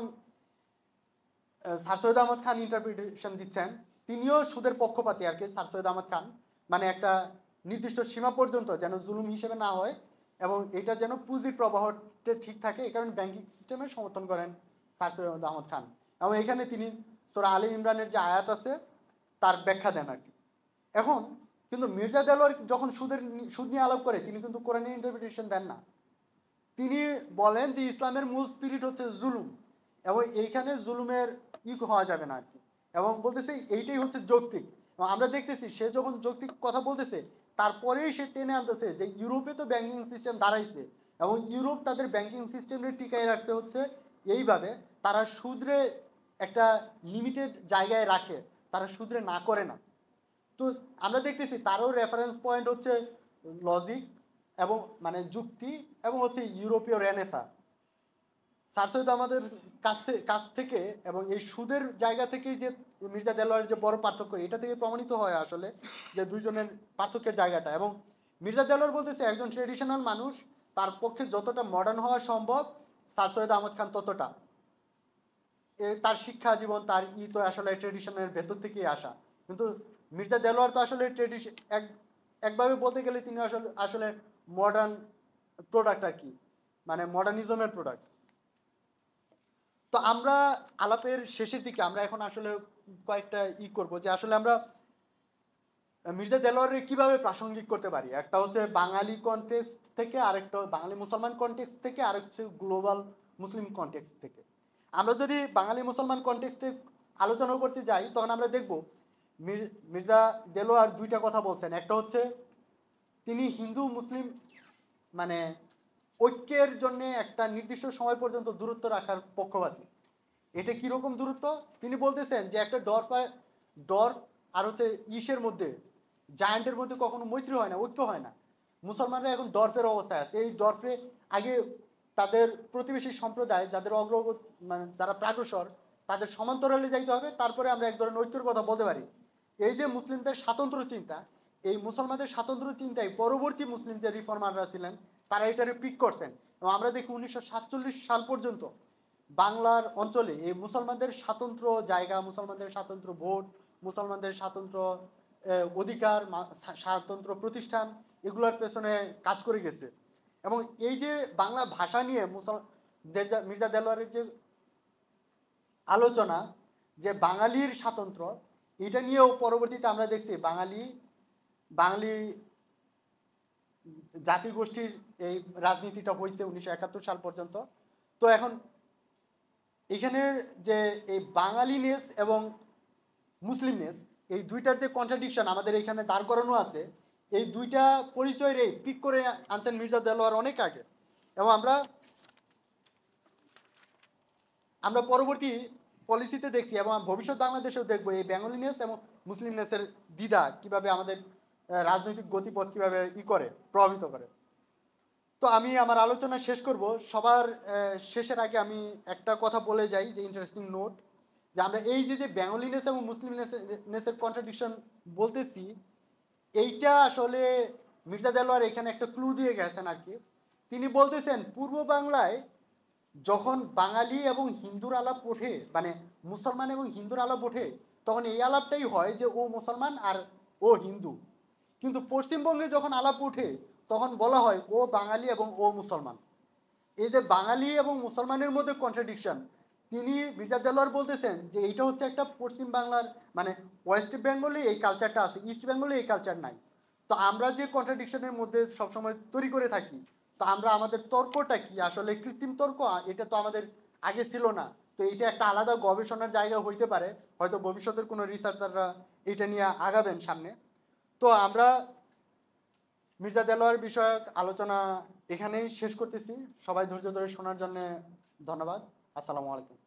স্যার সৈয়দ আহমদ খান ইন্টারপ্রিটেশন দিচ্ছেন, তিনিও সুদের পক্ষপাতী আর কি। স্যার সৈয়দ আহমদ খান মানে একটা নির্দিষ্ট সীমা পর্যন্ত যেন জুলুম হিসেবে না হয়, এবং এটা যেন পুঁজির প্রবাহটা ঠিক থাকে, এই কারণে ব্যাংকিং সিস্টেমের সমর্থন করেন স্যার সৈয়দ আহমদ খান। এবং এখানে তিনি সূরা আলী ইমরানের যে আয়াত আছে তার ব্যাখ্যা দেন আর কি। এখন কিন্তু মির্জা দেলোয়ার যখন সুদ নিয়ে আলাপ করে, তিনি কিন্তু কোরআনের ইন্টারপ্রিটেশন দেন না। তিনি বলেন যে ইসলামের মূল স্পিরিট হচ্ছে জুলুম, এবং এইখানে জুলুমের হওয়া যাবে না আর কি। এবং বলতেছে এইটাই হচ্ছে যৌক্তিক। এবং আমরা দেখতেছি সে যখন যৌক্তিক কথা বলতেছে, তারপরেই সে টেনে আনতেছে যে ইউরোপে তো ব্যাংকিং সিস্টেম দাঁড়াইছে, এবং ইউরোপ তাদের ব্যাংকিং সিস্টেমে টিকায় রাখছে হচ্ছে এইভাবে, তারা সুদরে একটা লিমিটেড জায়গায় রাখে, তারা সুদরে না করে না। তো আমরা দেখতেছি তারও রেফারেন্স পয়েন্ট হচ্ছে লজিক এবং মানে যুক্তি, এবং হচ্ছে ইউরোপীয় রেনেসা। স্যার সৈয়দ আমাদের কাছ থেকে এবং এই সুদের জায়গা থেকেই যে মির্জা দেলোয়ারের যে বড় পার্থক্য, এটা থেকে প্রমাণিত হয় আসলে যে দুইজনের পার্থক্যের জায়গাটা। এবং মির্জা দেলোয়ার বলতেছে একজন ট্রেডিশনাল মানুষ, তার পক্ষে যতটা মডার্ন হওয়া সম্ভব, স্যার সৈয়দ আহমদ খান ততটা। তার শিক্ষা জীবন, তার তো আসলে ট্রেডিশনের ভেতর থেকেই আসা। কিন্তু মির্জা দেলোয়ার তো আসলে একভাবে বলতে গেলে তিনি আসলে মডার্ন প্রোডাক্ট আর কি, মানে মডার্নিজমের প্রোডাক্ট। তো আমরা আলাপের শেষের দিকে আমরা এখন আসলে কয়েকটা করব, যে আসলে আমরা মির্জা দেলোয়ারের কিভাবে প্রাসঙ্গিক করতে পারি। একটা হচ্ছে বাঙালি কনটেক্সট থেকে, আরেকটা বাঙালি মুসলমান কনটেক্সট থেকে, আরেক হচ্ছে গ্লোবাল মুসলিম কনটেক্সট থেকে। আমরা যদি বাঙালি মুসলমান কনটেক্সটে আলোচনা করতে যাই, তখন আমরা দেখব মির্জা দেলোয়ার দুইটা কথা বলছেন। একটা হচ্ছে তিনি হিন্দু মুসলিম মানে ঐক্যের জন্য একটা নির্দিষ্ট সময় পর্যন্ত দূরত্ব রাখার পক্ষপাতী। এটা কিরকম দূরত্ব, তিনি বলতেছেন যে একটা ডর্ফ আর হচ্ছে ইসের মধ্যে, জায়ান্টের মধ্যে কখনো মৈত্রী হয় না, ঐক্য হয় না। মুসলমানরা এখন ডর্ফের অবস্থায় আছে। এই ডর্ফে আগে তাদের প্রতিবেশী সম্প্রদায় যাদের মানে যারা প্রাগ্রসর তাদের সমান্তরালে যাইতে হবে, তারপরে আমরা এক ধরনের ঐক্যের কথা বলতে পারি। এই যে মুসলিমদের স্বাতন্ত্র চিন্তা, এই মুসলমানদের স্বাতন্ত্র চিন্তায় পরবর্তী মুসলিম যে রিফর্মাররা ছিলেন তারা এটারে পিক করছেন। এবং আমরা দেখি 1947 সাল পর্যন্ত বাংলার অঞ্চলে এই মুসলমানদের স্বাতন্ত্র জায়গা, মুসলমানদের স্বাতন্ত্র ভোট, মুসলমানদের স্বাতন্ত্র অধিকার, স্বাতন্ত্র প্রতিষ্ঠান, এগুলোর পেছনে কাজ করে গেছে। এবং এই যে বাংলা ভাষা নিয়ে মির্জা দেলোয়ারের যে আলোচনা, যে বাঙালির স্বাতন্ত্র, এটা নিয়েও পরবর্তীতে আমরা দেখছি বাঙালি জাতিগোষ্ঠীর এই রাজনীতিটা হয়েছে 1971 সাল পর্যন্ত। তো এখন এখানে যে এই বাঙালিনেস এবং মুসলিমনেস, এই দুইটার যে কন্ট্রাডিকশন আমাদের এখানে দাঁড় করানো আছে, এই দুইটা পরিচয়ের পিক করে আনছেন মির্জা দেলোয়ার অনেক আগে। এবং আমরা পরবর্তী পলিসিতে দেখছি এবং ভবিষ্যৎ বাংলাদেশেও দেখবো এই বেঙ্গলিনেস এবং মুসলিমনেসের দ্বিধা কিভাবে আমাদের রাজনৈতিক গতিপথ কিভাবে প্রভাবিত করে। তো আমি আমার আলোচনা শেষ করব। সবার শেষের আগে আমি একটা কথা বলে যাই, যে ইন্টারেস্টিং নোট, যে আমরা এই যে বেঙ্গলিনেস এবং মুসলিমনেসের কন্ট্রাডিকশন বলতেছি, এইটা আসলে মির্জা দেলোয়ার এখানে একটা ক্লু দিয়ে গেছেন আর কি। তিনি বলতেছেন পূর্ব বাংলায় যখন বাঙালি এবং হিন্দুর আলাপ ওঠে, মানে মুসলমান এবং হিন্দুর আলাপ ওঠে, তখন এই আলাপটাই হয় যে ও মুসলমান আর ও হিন্দু। কিন্তু পশ্চিমবঙ্গে যখন আলাপ ওঠে তখন বলা হয় ও বাঙালি এবং ও মুসলমান। এই যে বাঙালি এবং মুসলমানের মধ্যে কন্ট্রাডিকশন, তিনি মির্জা দেলোয়ার বলতেছেন যে এইটা হচ্ছে একটা পশ্চিম বাংলার, মানে ওয়েস্ট বেঙ্গলে এই কালচারটা আছে, ইস্ট বেঙ্গলে এই কালচার নাই। তো আমরা যে কন্ট্রাডিকশনের মধ্যে সবসময় তৈরি করে থাকি, তো আমরা আমাদের তর্কটা কি আসলে কৃত্রিম তর্ক, এটা তো আমাদের আগে ছিল না। তো এটা একটা আলাদা গবেষণার জায়গা হইতে পারে, হয়তো ভবিষ্যতের কোনো রিসার্চাররা এটা নিয়ে আগাবেন সামনে। তো আমরা মির্জা দেলোয়ার বিষয়ক আলোচনা এখানেই শেষ করতেছি। সবাই ধৈর্য ধরে শোনার জন্য ধন্যবাদ। আসসালামু আলাইকুম।